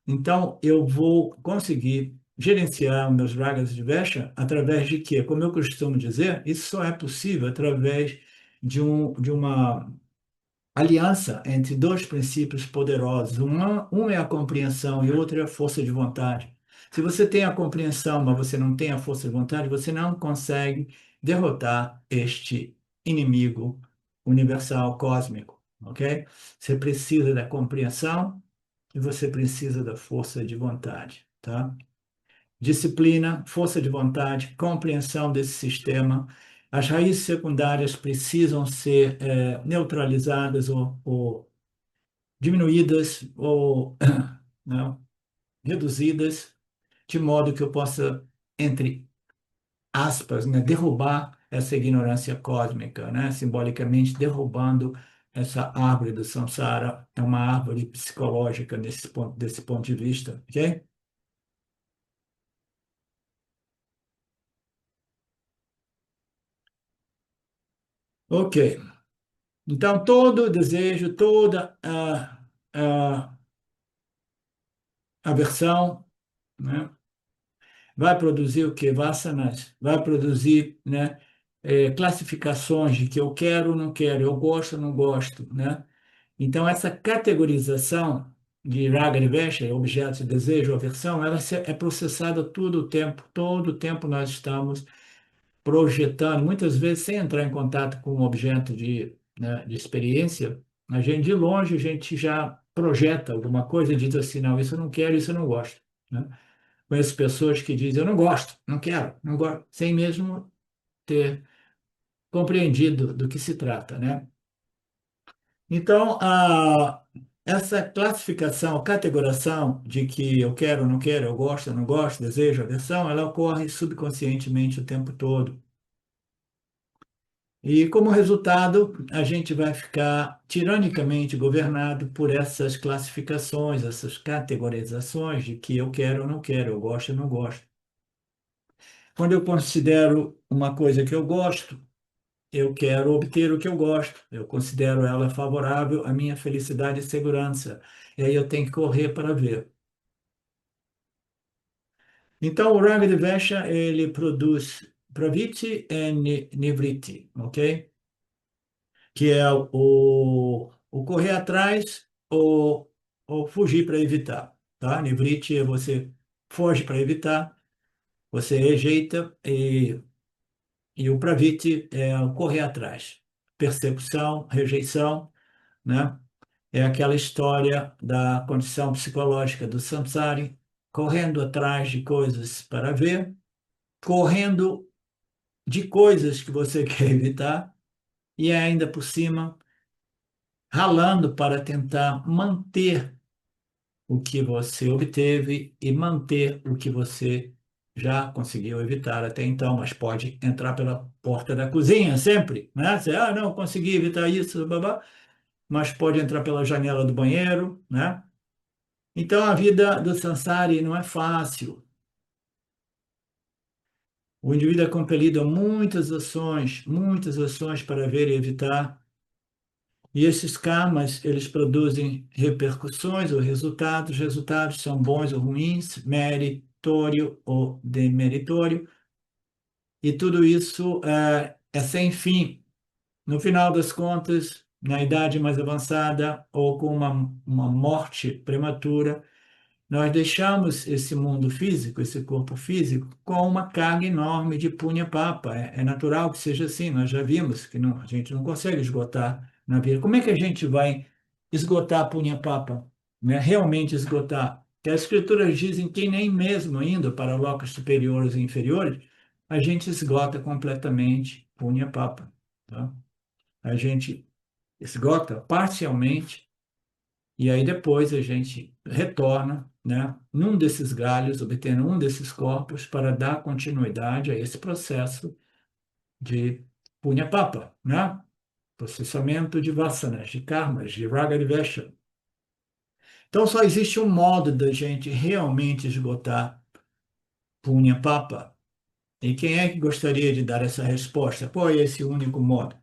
Então, eu vou conseguir gerenciar os meus ragas de vesha através de quê? Como eu costumo dizer, isso só é possível através de uma aliança entre 2 princípios poderosos. Um é a compreensão e o outro é a força de vontade. Se você tem a compreensão, mas você não tem a força de vontade, você não consegue derrotar este inimigo universal cósmico, ok? Você precisa da compreensão e você precisa da força de vontade, tá? Disciplina, força de vontade, compreensão desse sistema. As raízes secundárias precisam ser neutralizadas ou diminuídas ou não, reduzidas, de modo que eu possa, entre aspas, né, derrubar essa ignorância cósmica, né, simbolicamente derrubando essa árvore do samsara. É uma árvore psicológica desse ponto de vista, ok? Ok. Então, todo desejo, toda a aversão, né, vai produzir o quê? Vasanas, vai produzir, né? classificações de que eu quero, não quero, eu gosto, não gosto, né? Então, essa categorização de raga e vexa, objetos de desejo, aversão, é processada todo o tempo nós estamos projetando, muitas vezes sem entrar em contato com um objeto né, de experiência, a gente, de longe, a gente já projeta alguma coisa e diz assim, não, isso eu não quero, isso eu não gosto, né? Conheço pessoas que dizem, eu não gosto, não quero, não gosto, sem mesmo ter compreendido do que se trata, né? Então, essa classificação, categorização de que eu quero, não quero, eu gosto, não gosto, desejo, aversão, ela ocorre subconscientemente o tempo todo. E, como resultado, a gente vai ficar tiranicamente governado por essas classificações, essas categorizações de que eu quero ou não quero, eu gosto ou não gosto. Quando eu considero uma coisa que eu gosto, eu quero obter o que eu gosto. Eu considero ela favorável à minha felicidade e segurança. E aí eu tenho que correr para ver. Então, o Raghadevesha, ele produz Pravritti e Nivriti, ok? Que é o correr atrás ou fugir para evitar, tá? Nivriti é você foge para evitar, você rejeita e o Pravritti é o correr atrás. Persecução, rejeição, né? É aquela história da condição psicológica do samsari, correndo atrás de coisas para ver, correndo de coisas que você quer evitar e ainda por cima ralando para tentar manter o que você obteve e manter o que você já conseguiu evitar até então, mas pode entrar pela porta da cozinha sempre, né? Você, não, consegui evitar isso, babá, mas pode entrar pela janela do banheiro, né? Então, a vida do Sansari não é fácil. O indivíduo é compelido a muitas ações para ver e evitar. E esses karmas, eles produzem repercussões ou resultados. Resultados são bons ou ruins, meritório ou demeritório. E tudo isso é sem fim. No final das contas, na idade mais avançada ou com uma morte prematura, nós deixamos esse mundo físico, esse corpo físico, com uma carga enorme de punha-papa. É natural que seja assim, nós já vimos que a gente não consegue esgotar na vida. Como é que a gente vai esgotar a punha-papa? Né? Realmente esgotar? Que as escrituras dizem que nem mesmo indo para locos superiores e inferiores, a gente esgota completamente punha-papa. Tá? A gente esgota parcialmente e aí depois a gente retorna, né, num desses galhos, obtendo um desses corpos para dar continuidade a esse processo de Punya-Papa, né? Processamento de vasanas, de karmas, de raga e vesha. Então só existe um modo da gente realmente esgotar Punya-Papa. E quem é que gostaria de dar essa resposta? Qual é esse único modo?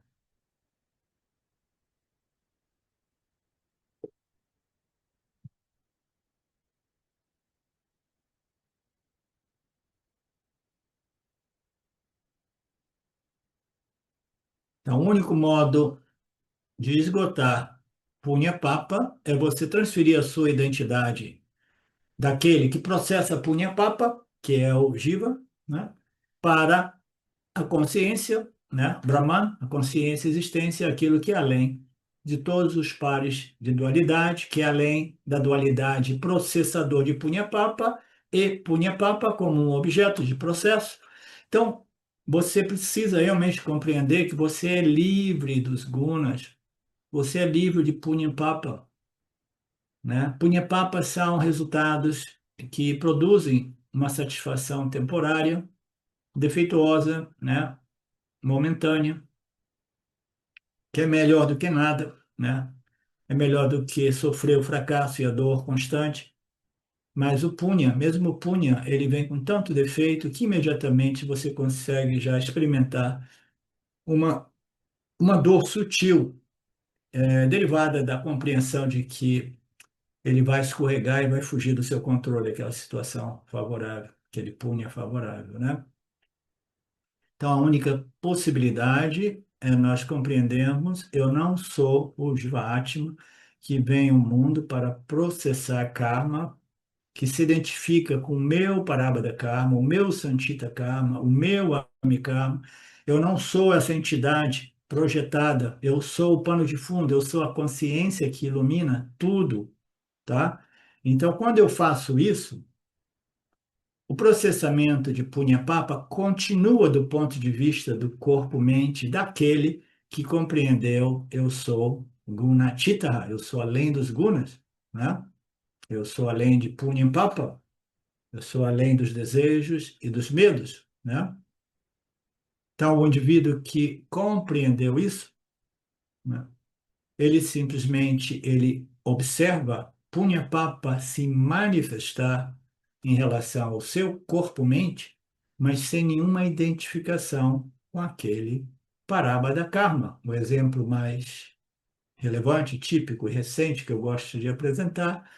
Então, o único modo de esgotar Punya-Papa é você transferir a sua identidade daquele que processa a Punya Papa, que é o Jiva, né, para a consciência, né, Brahman, a consciência, a existência, aquilo que é além de todos os pares de dualidade, que é além da dualidade processador de Punya Papa e Punya Papa como um objeto de processo. Então, você precisa realmente compreender que você é livre dos gunas, você é livre de Punya Papa, né? Punha-papas são resultados que produzem uma satisfação temporária, defeituosa, né? Momentânea, que é melhor do que nada, né? É melhor do que sofrer o fracasso e a dor constante. Mas o punha, mesmo o punha, ele vem com tanto defeito que imediatamente você consegue já experimentar uma, uma dor sutil, derivada da compreensão de que ele vai escorregar e vai fugir do seu controle, aquela situação favorável, aquele punha favorável, né? Então, a única possibilidade é nós compreendermos, eu não sou o Jivatma que vem ao mundo para processar karma, que se identifica com o meu Parabada Karma, o meu Santita Karma, o meu Ami Karma. Eu não sou essa entidade projetada, eu sou o pano de fundo, eu sou a consciência que ilumina tudo, tá? Então, quando eu faço isso, o processamento de Punya Papa continua do ponto de vista do corpo-mente daquele que compreendeu eu sou Gunachita, eu sou além dos gunas, né? Eu sou além de Punya Papa, eu sou além dos desejos e dos medos, né? Então, o indivíduo que compreendeu isso, né, ele simplesmente ele observa Punya Papa se manifestar em relação ao seu corpo-mente, mas sem nenhuma identificação com aquele Parabada Karma. O exemplo mais relevante, típico e recente que eu gosto de apresentar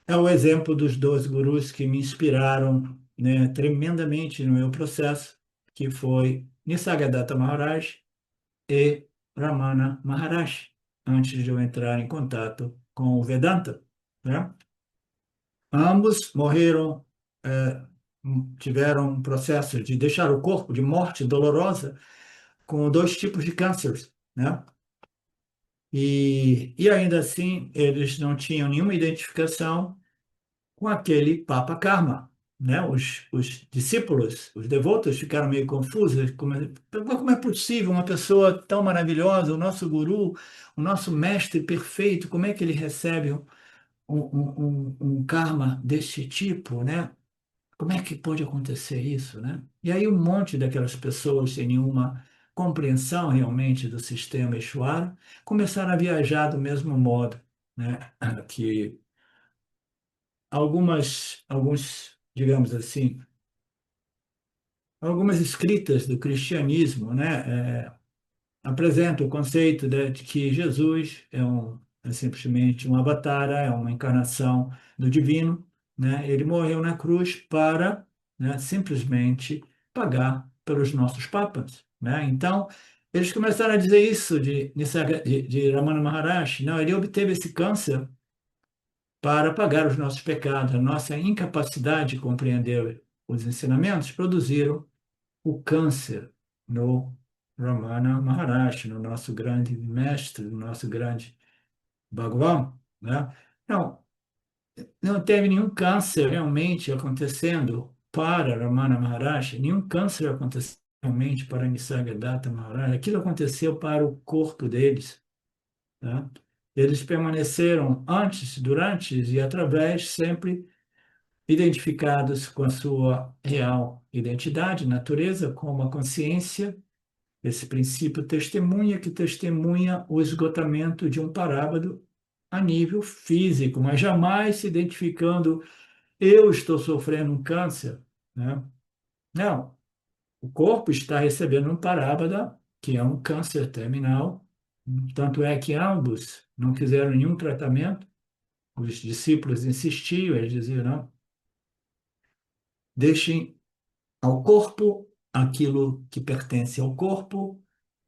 é o exemplo dos dois gurus que me inspiraram, né, tremendamente no meu processo, que foi Nisargadatta Maharaj e Ramana Maharaj, antes de eu entrar em contato com o Vedanta, né? Ambos morreram, eh, tiveram um processo de deixar o corpo de morte dolorosa com dois tipos de cânceres, né? E ainda assim, eles não tinham nenhuma identificação com aquele Papa Karma, né? Os discípulos, os devotos ficaram meio confusos. Como é possível uma pessoa tão maravilhosa, o nosso guru, o nosso mestre perfeito, como é que ele recebe um karma desse tipo, né? Como é que pode acontecer isso, né? E aí um monte daquelas pessoas sem nenhuma compreensão realmente do sistema Ishvara começaram a viajar do mesmo modo, né? Que digamos assim, algumas escritas do cristianismo, né, apresentam o conceito de que Jesus é simplesmente um avatar, é uma encarnação do divino, né? Ele morreu na cruz para, né, simplesmente pagar pelos nossos papas, né? Então, eles começaram a dizer isso de Ramana Maharshi. Não, ele obteve esse câncer para pagar os nossos pecados. A nossa incapacidade de compreender os ensinamentos produziram o câncer no Ramana Maharshi, no nosso grande mestre, no nosso grande Bhagavan, né? Não, não teve nenhum câncer realmente acontecendo para Ramana Maharshi, nenhum câncer aconteceu realmente para Nisargadatta Maharaj. Aquilo aconteceu para o corpo deles, tá? Eles permaneceram antes, durante e através sempre identificados com a sua real identidade, natureza, como a consciência, esse princípio testemunha que testemunha o esgotamento de um parábodo a nível físico, mas jamais se identificando, eu estou sofrendo um câncer, né? Não, o corpo está recebendo um paráboda, que é um câncer terminal, tanto é que ambos não fizeram nenhum tratamento, os discípulos insistiam, eles diziam, não, deixem ao corpo aquilo que pertence ao corpo.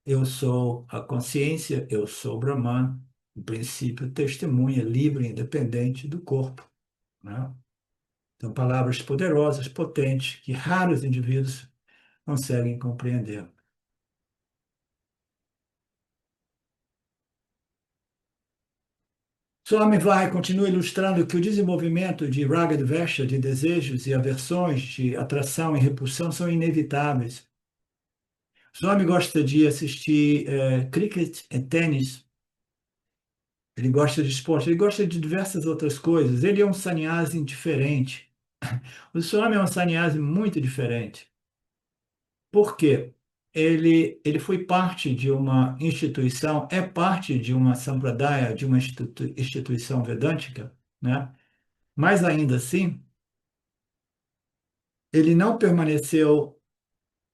Eu sou a consciência, eu sou Brahman, o princípio testemunha livre e independente do corpo, né? São palavras poderosas, potentes, que raros indivíduos conseguem compreender. Swami vai, continua ilustrando que o desenvolvimento de Raga-dvesha, de desejos e aversões, de atração e repulsão, são inevitáveis. Swami gosta de assistir cricket e tênis. Ele gosta de esporte, ele gosta de diversas outras coisas. Ele é um sannyasi diferente. O Swami é um sannyasi muito diferente. Por quê? Ele foi parte de uma instituição, é parte de uma sampradaya, de uma instituição vedântica, né? Mas ainda assim, ele não permaneceu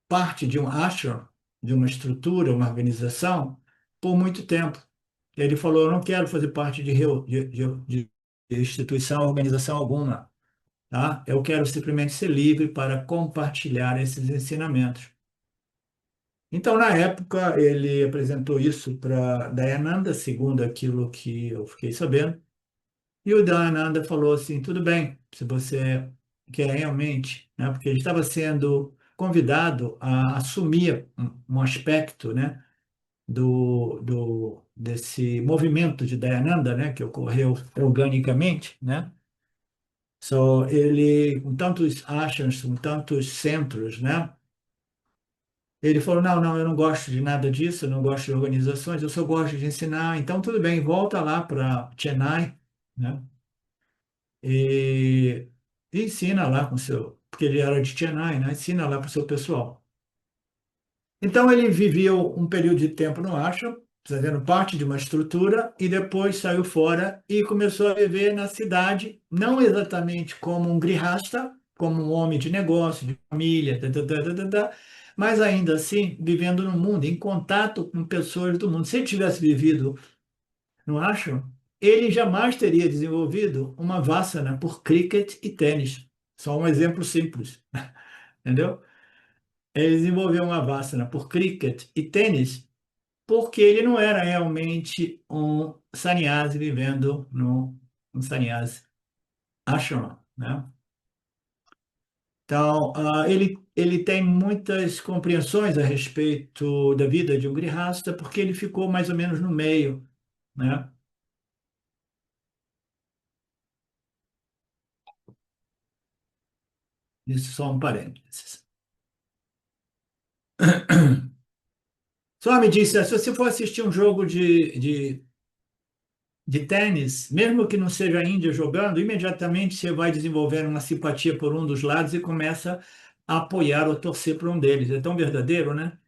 parte de um ashram, de uma estrutura, uma organização, por muito tempo. Ele falou: eu não quero fazer parte de instituição, organização alguma, tá? Eu quero simplesmente ser livre para compartilhar esses ensinamentos. Então, na época, ele apresentou isso para Dayananda, segundo aquilo que eu fiquei sabendo. E o Dayananda falou assim: tudo bem, se você quer realmente, né? Porque ele estava sendo convidado a assumir um aspecto, né? Desse movimento de Dayananda, né? Que ocorreu organicamente, né? Só ele, com tantos ashrams, com tantos centros, né? Ele falou: não, não, eu não gosto de nada disso, eu não gosto de organizações, eu só gosto de ensinar. Então, tudo bem, volta lá para Chennai, né? E, e ensina lá com o seu, porque ele era de Chennai, né? Ensina lá para o seu pessoal. Então, ele viveu um período de tempo no ashram, fazendo parte de uma estrutura, e depois saiu fora e começou a viver na cidade, não exatamente como um grihasta, como um homem de negócio, de família, mas ainda assim vivendo no mundo, em contato com pessoas do mundo. Se ele tivesse vivido no ashram, ele jamais teria desenvolvido uma vassana por cricket e tênis. Só um exemplo simples, entendeu? Ele desenvolveu uma vassana por cricket e tênis porque ele não era realmente um sannyasi vivendo no sannyasi ashram, né? Então, ele tem muitas compreensões a respeito da vida de um grihasta, porque ele ficou mais ou menos no meio, né? Isso só um parênteses. Só me disse, se você for assistir um jogo de tênis, mesmo que não seja a Índia jogando, imediatamente você vai desenvolver uma simpatia por um dos lados e começa a apoiar ou torcer por um deles. É tão verdadeiro, né?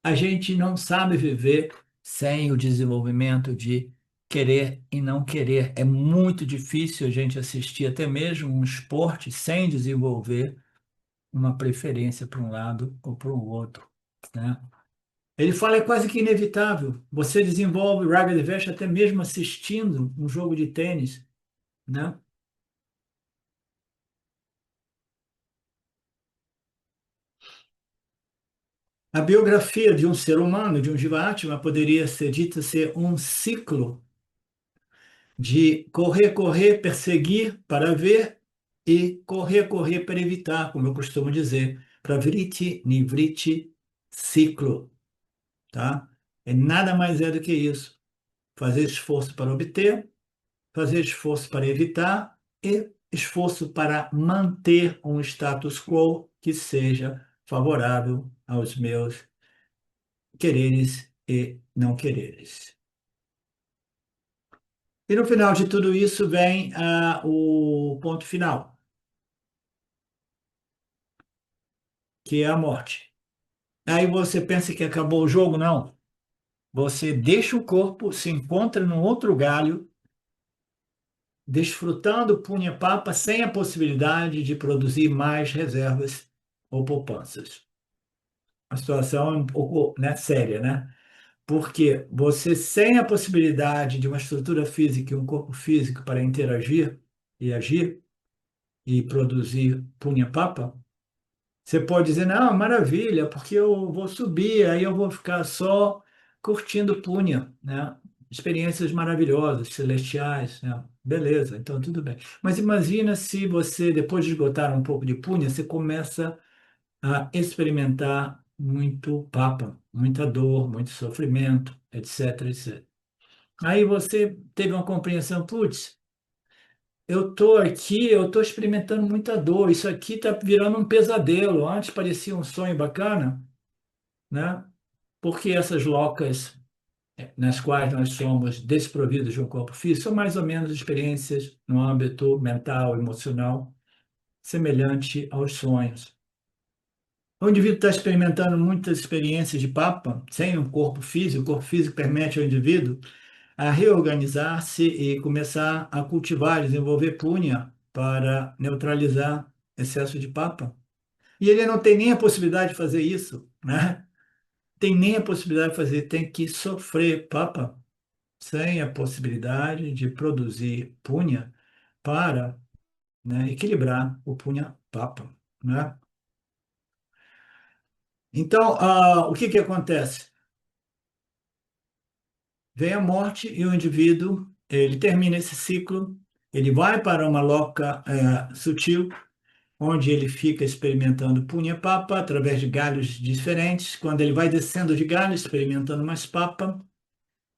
A gente não sabe viver sem o desenvolvimento de querer e não querer. É muito difícil a gente assistir até mesmo um esporte sem desenvolver uma preferência para um lado ou para o outro, né? Ele fala é quase que inevitável. Você desenvolve Raga Devesh até mesmo assistindo um jogo de tênis, né? A biografia de um ser humano, de um Jivatma, poderia ser dita ser um ciclo de correr, correr, perseguir para ver e correr, correr para evitar, como eu costumo dizer, para vriti, nivriti, ciclo, tá? É nada mais é do que isso. Fazer esforço para obter, fazer esforço para evitar e esforço para manter um status quo que seja favorável aos meus quereres e não quereres. E no final de tudo isso vem o ponto final, que é a morte. Aí você pensa que acabou o jogo? Não. Você deixa o corpo, se encontra num outro galho, desfrutando o punha-papa sem a possibilidade de produzir mais reservas ou poupanças. A situação é um pouco, né, séria, né? Porque você, sem a possibilidade de uma estrutura física e um corpo físico para interagir e agir e produzir punha-papa, você pode dizer, não, maravilha, porque eu vou subir, aí eu vou ficar só curtindo Punha, né? Experiências maravilhosas, celestiais, né? Beleza, então tudo bem. Mas imagina se você, depois de esgotar um pouco de Punha, você começa a experimentar muito papa, muita dor, muito sofrimento, etc, etc. Aí você teve uma compreensão, putz, eu tô aqui, eu tô experimentando muita dor. Isso aqui tá virando um pesadelo. Antes parecia um sonho bacana, né? Porque essas locas nas quais nós somos desprovidos de um corpo físico são mais ou menos experiências no âmbito mental, emocional, semelhante aos sonhos. O indivíduo está experimentando muitas experiências de papa sem um corpo físico. O corpo físico permite ao indivíduo a reorganizar-se e começar a cultivar, desenvolver punha para neutralizar excesso de papa. E ele não tem nem a possibilidade de fazer isso, né? Tem nem a possibilidade de fazer, tem que sofrer papa sem a possibilidade de produzir punha para, né, equilibrar o punha papa, né? Então, o que que acontece? Vem a morte e o indivíduo, ele termina esse ciclo, ele vai para uma loca sutil, onde ele fica experimentando punha papa através de galhos diferentes. Quando ele vai descendo de galho, experimentando mais papa,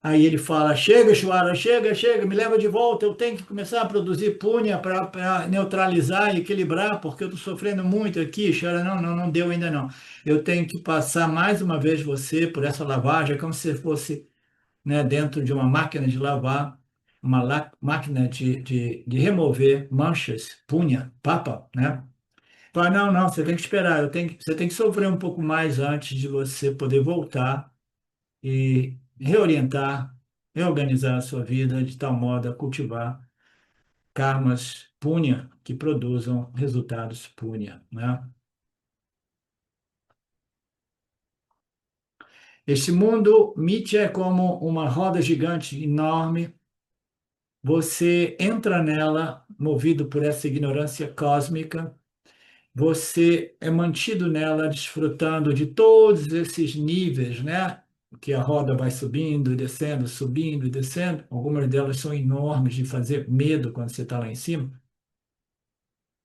aí ele fala: chega, Chuara, chega, chega, me leva de volta. Eu tenho que começar a produzir punha para neutralizar e equilibrar, porque eu estou sofrendo muito aqui. Chuara, não, não, não deu ainda não. Eu tenho que passar mais uma vez você por essa lavagem, é como se fosse, né, dentro de uma máquina de lavar, uma máquina de remover manchas, punha, papa, né? Fala, não, não, você tem que esperar, você tem que sofrer um pouco mais antes de você poder voltar e reorientar, reorganizar a sua vida de tal modo a cultivar karmas punya que produzam resultados punya, né? Este mundo, Mitya, é como uma roda gigante enorme. Você entra nela movido por essa ignorância cósmica. Você é mantido nela desfrutando de todos esses níveis, né? Que a roda vai subindo e descendo, subindo e descendo. Algumas delas são enormes de fazer medo quando você está lá em cima.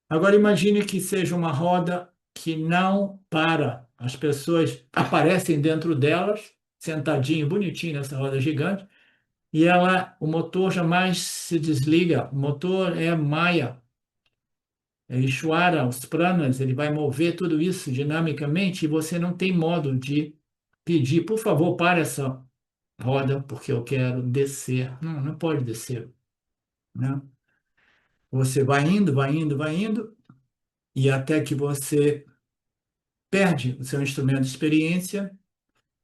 Agora imagine que seja uma roda que não para. As pessoas aparecem dentro delas, sentadinho, bonitinho nessa roda gigante, e o motor jamais se desliga. O motor é Maya. Ishvara, os pranas, ele vai mover tudo isso dinamicamente e você não tem modo de pedir, por favor, pare essa roda, porque eu quero descer. Não, não pode descer, né? Você vai indo, vai indo, vai indo, e até que você perde o seu instrumento de experiência,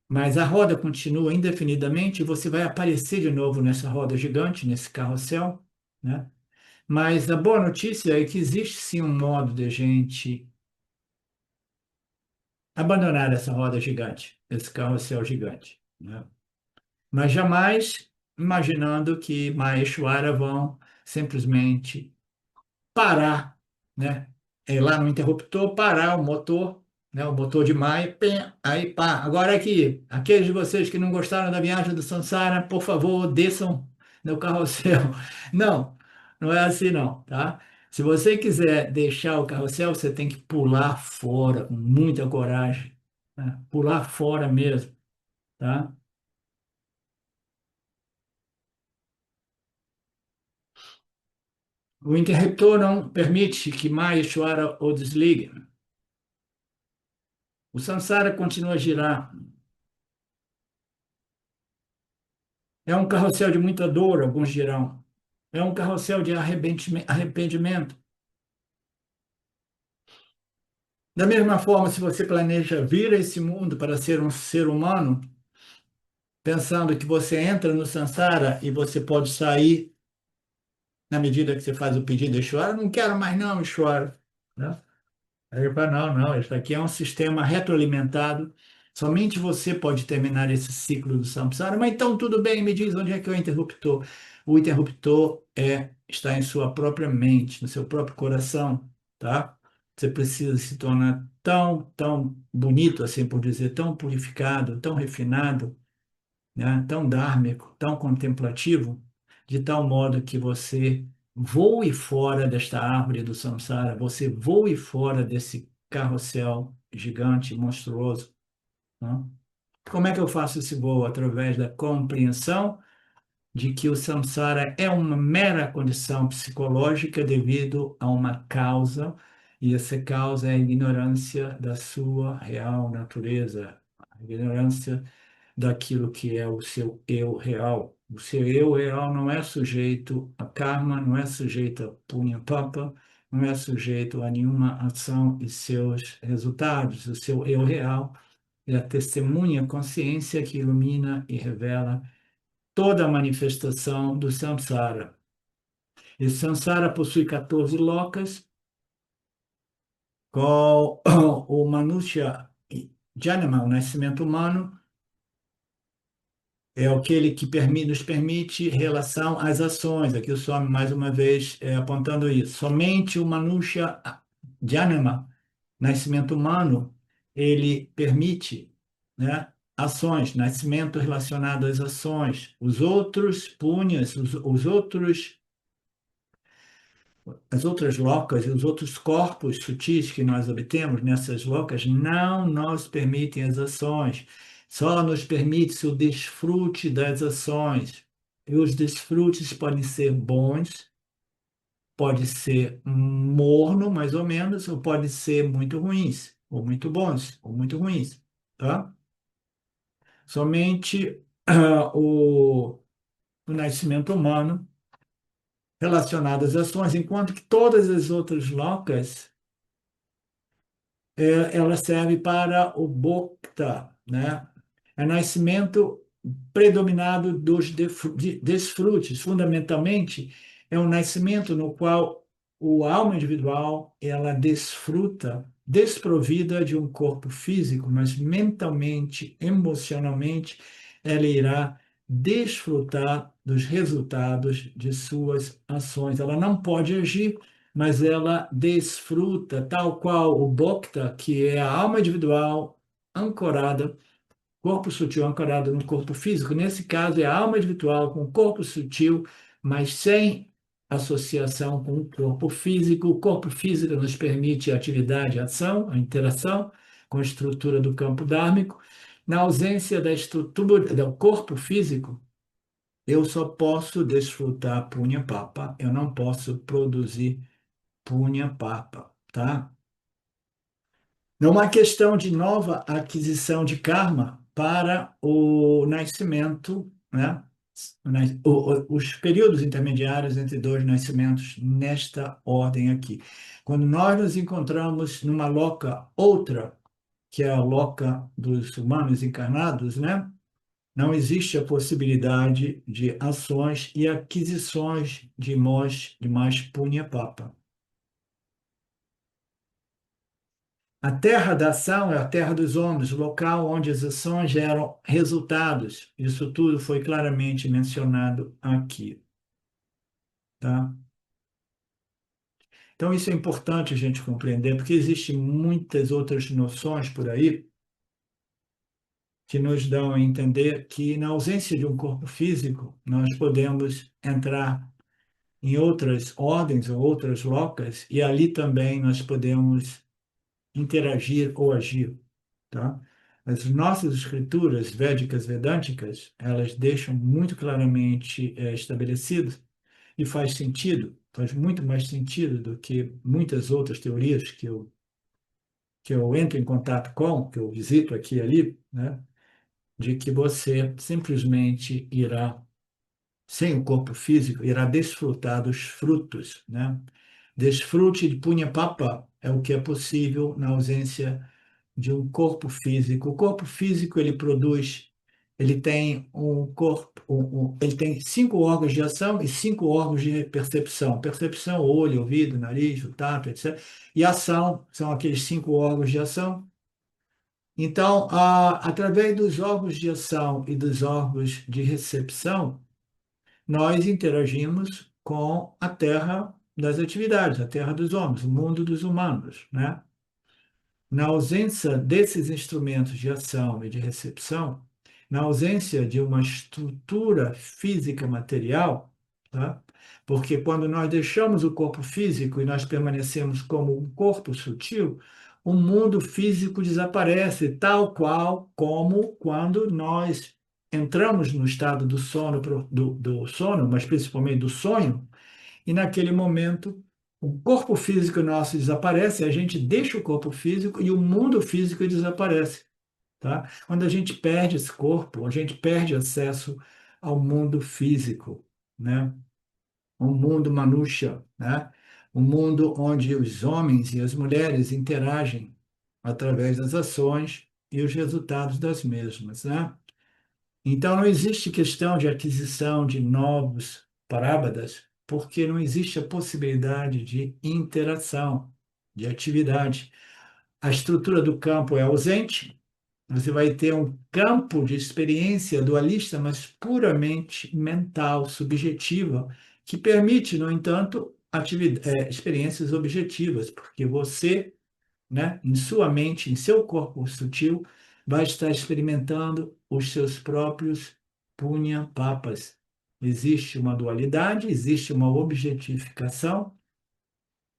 mas a roda continua indefinidamente e você vai aparecer de novo nessa roda gigante, nesse carrossel, né? Mas a boa notícia é que existe sim um modo de gente abandonar essa roda gigante, esse carrossel gigante, né? Mas jamais imaginando que Maheshwara vão simplesmente parar, né? Lá no interruptor, parar o motor, né? O motor de Maya, pem, aí pá. Agora aqui, aqueles de vocês que não gostaram da viagem do Sansara, por favor, desçam no carrossel. Não, não é assim não, tá? Se você quiser deixar o carrossel, você tem que pular fora com muita coragem, né? Pular fora mesmo, tá? O interruptor não permite que Maheshwara o desligue. O Sansara continua a girar. É um carrossel de muita dor, alguns dirão. É um carrossel de arrependimento. Da mesma forma, se você planeja vir a esse mundo para ser um ser humano, pensando que você entra no Sansara e você pode sair na medida que você faz o pedido de Ishvara, não quero mais não, Ishvara, né? Aí ele fala, não, não, isso aqui é um sistema retroalimentado. Somente você pode terminar esse ciclo do samsara. Mas então tudo bem, me diz onde é que é o interruptor? O interruptor está em sua própria mente, no seu próprio coração, tá? Você precisa se tornar tão bonito, assim por dizer, tão purificado, tão refinado, né? Tão dármico, tão contemplativo, de tal modo que você voe fora desta árvore do samsara, você voe fora desse carrossel gigante, monstruoso, né? Como é que eu faço esse voo? Através da compreensão de que o samsara é uma mera condição psicológica devido a uma causa, e essa causa é a ignorância da sua real natureza, a ignorância daquilo que é o seu eu real. O seu eu real não é sujeito a karma, não é sujeito a punha papa, não é sujeito a nenhuma ação e seus resultados. O seu eu real é a testemunha consciência que ilumina e revela toda a manifestação do samsara. E samsara possui 14 locas, qual o Manusha Janama, o nascimento humano, é aquele que nos permite relação às ações. Aqui o Swami, mais uma vez, apontando isso. Somente o Manusha Janama, nascimento humano, ele permite, né, ações, nascimento relacionado às ações. Os outros punhas, os outros, as outras locas e os outros corpos sutis que nós obtemos nessas locas não nos permitem as ações. Só nos permite o desfrute das ações. E os desfrutes podem ser bons, pode ser morno, mais ou menos, ou pode ser muito ruins, ou muito bons, ou muito ruins, tá? Somente o nascimento humano relacionado às ações, enquanto que todas as outras locas ela serve para o Bokta, né? É nascimento predominado dos desfrutes. Fundamentalmente, é um nascimento no qual o alma individual ela desfruta, desprovida de um corpo físico, mas mentalmente, emocionalmente, ela irá desfrutar dos resultados de suas ações. Ela não pode agir, mas ela desfruta, tal qual o Bhokta, que é a alma individual ancorada, corpo sutil ancorado no corpo físico. Nesse caso, é a alma individual com o corpo sutil, mas sem associação com o corpo físico. O corpo físico nos permite a atividade, a ação, a interação com a estrutura do campo dármico. Na ausência da estrutura do corpo físico, eu só posso desfrutar punha papa, eu não posso produzir punha papa, tá? Não é uma questão de nova aquisição de karma para o nascimento, né? Os períodos intermediários entre dois nascimentos nesta ordem aqui. Quando nós nos encontramos numa loca outra, que é a loca dos humanos encarnados, né? Não existe a possibilidade de ações e aquisições de mais punha papa. A terra da ação é a terra dos homens, o local onde as ações geram resultados. Isso tudo foi claramente mencionado aqui, tá? Então, isso é importante a gente compreender, porque existem muitas outras noções por aí que nos dão a entender que, na ausência de um corpo físico, nós podemos entrar em outras ordens ou outras locas, e ali também nós podemos interagir ou agir, tá? As nossas escrituras védicas, vedânticas, elas deixam muito claramente estabelecido e faz sentido, faz muito mais sentido do que muitas outras teorias que eu entro em contato com, que eu visito aqui e ali, né? De que você simplesmente irá, sem o corpo físico, irá desfrutar dos frutos, né? Desfrute de punha papa é o que é possível na ausência de um corpo físico. O corpo físico ele produz, ele tem um corpo, ele tem 5 órgãos de ação e 5 órgãos de percepção. Percepção, olho, ouvido, nariz, o tato, etc. E ação são aqueles 5 órgãos de ação. Então, através dos órgãos de ação e dos órgãos de recepção, nós interagimos com a terra das atividades, a terra dos homens, o mundo dos humanos, né? Na ausência desses instrumentos de ação e de recepção, na ausência de uma estrutura física material, tá? Porque quando nós deixamos o corpo físico e nós permanecemos como um corpo sutil, o mundo físico desaparece, tal qual como quando nós entramos no estado do sono, do sono, mas principalmente do sonho, e naquele momento o corpo físico nosso desaparece, a gente deixa o corpo físico e o mundo físico desaparece, tá? Quando a gente perde esse corpo, a gente perde acesso ao mundo físico, né? O mundo Manusha, né? O mundo onde os homens e as mulheres interagem através das ações e os resultados das mesmas, né? Então, não existe questão de aquisição de novos parábadas, porque não existe a possibilidade de interação, de atividade. A estrutura do campo é ausente, você vai ter um campo de experiência dualista, mas puramente mental, subjetiva, que permite, no entanto, experiências objetivas, porque você né, em sua mente, em seu corpo sutil, vai estar experimentando os seus próprios punya papas. Existe uma dualidade, existe uma objetificação.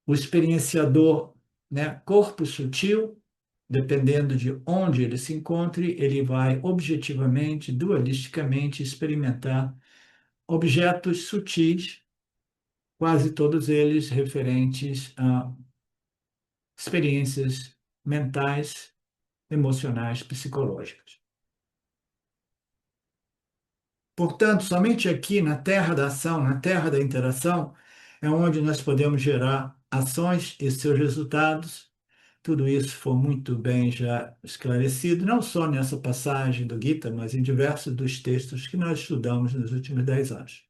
O experienciador, né, corpo sutil, dependendo de onde ele se encontre, ele vai objetivamente, dualisticamente experimentar objetos sutis, quase todos eles referentes a experiências mentais, emocionais, psicológicas. Portanto, somente aqui na terra da ação, na terra da interação, é onde nós podemos gerar ações e seus resultados. Tudo isso foi muito bem já esclarecido, não só nessa passagem do Gita, mas em diversos dos textos que nós estudamos nos últimos 10 anos.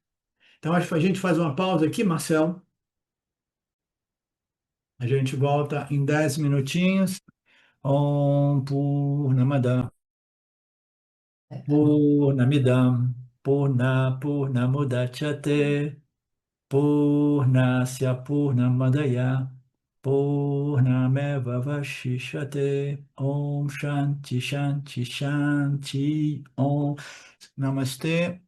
Então, acho que a gente faz uma pausa aqui, Marcelo. A gente volta em 10 minutinhos. Om Purnamada Purnamidam Purnamudachyate Purnasya Purnamadaya Purnameva Vashishate Om Shanti Shanti Shanti Om Namaste.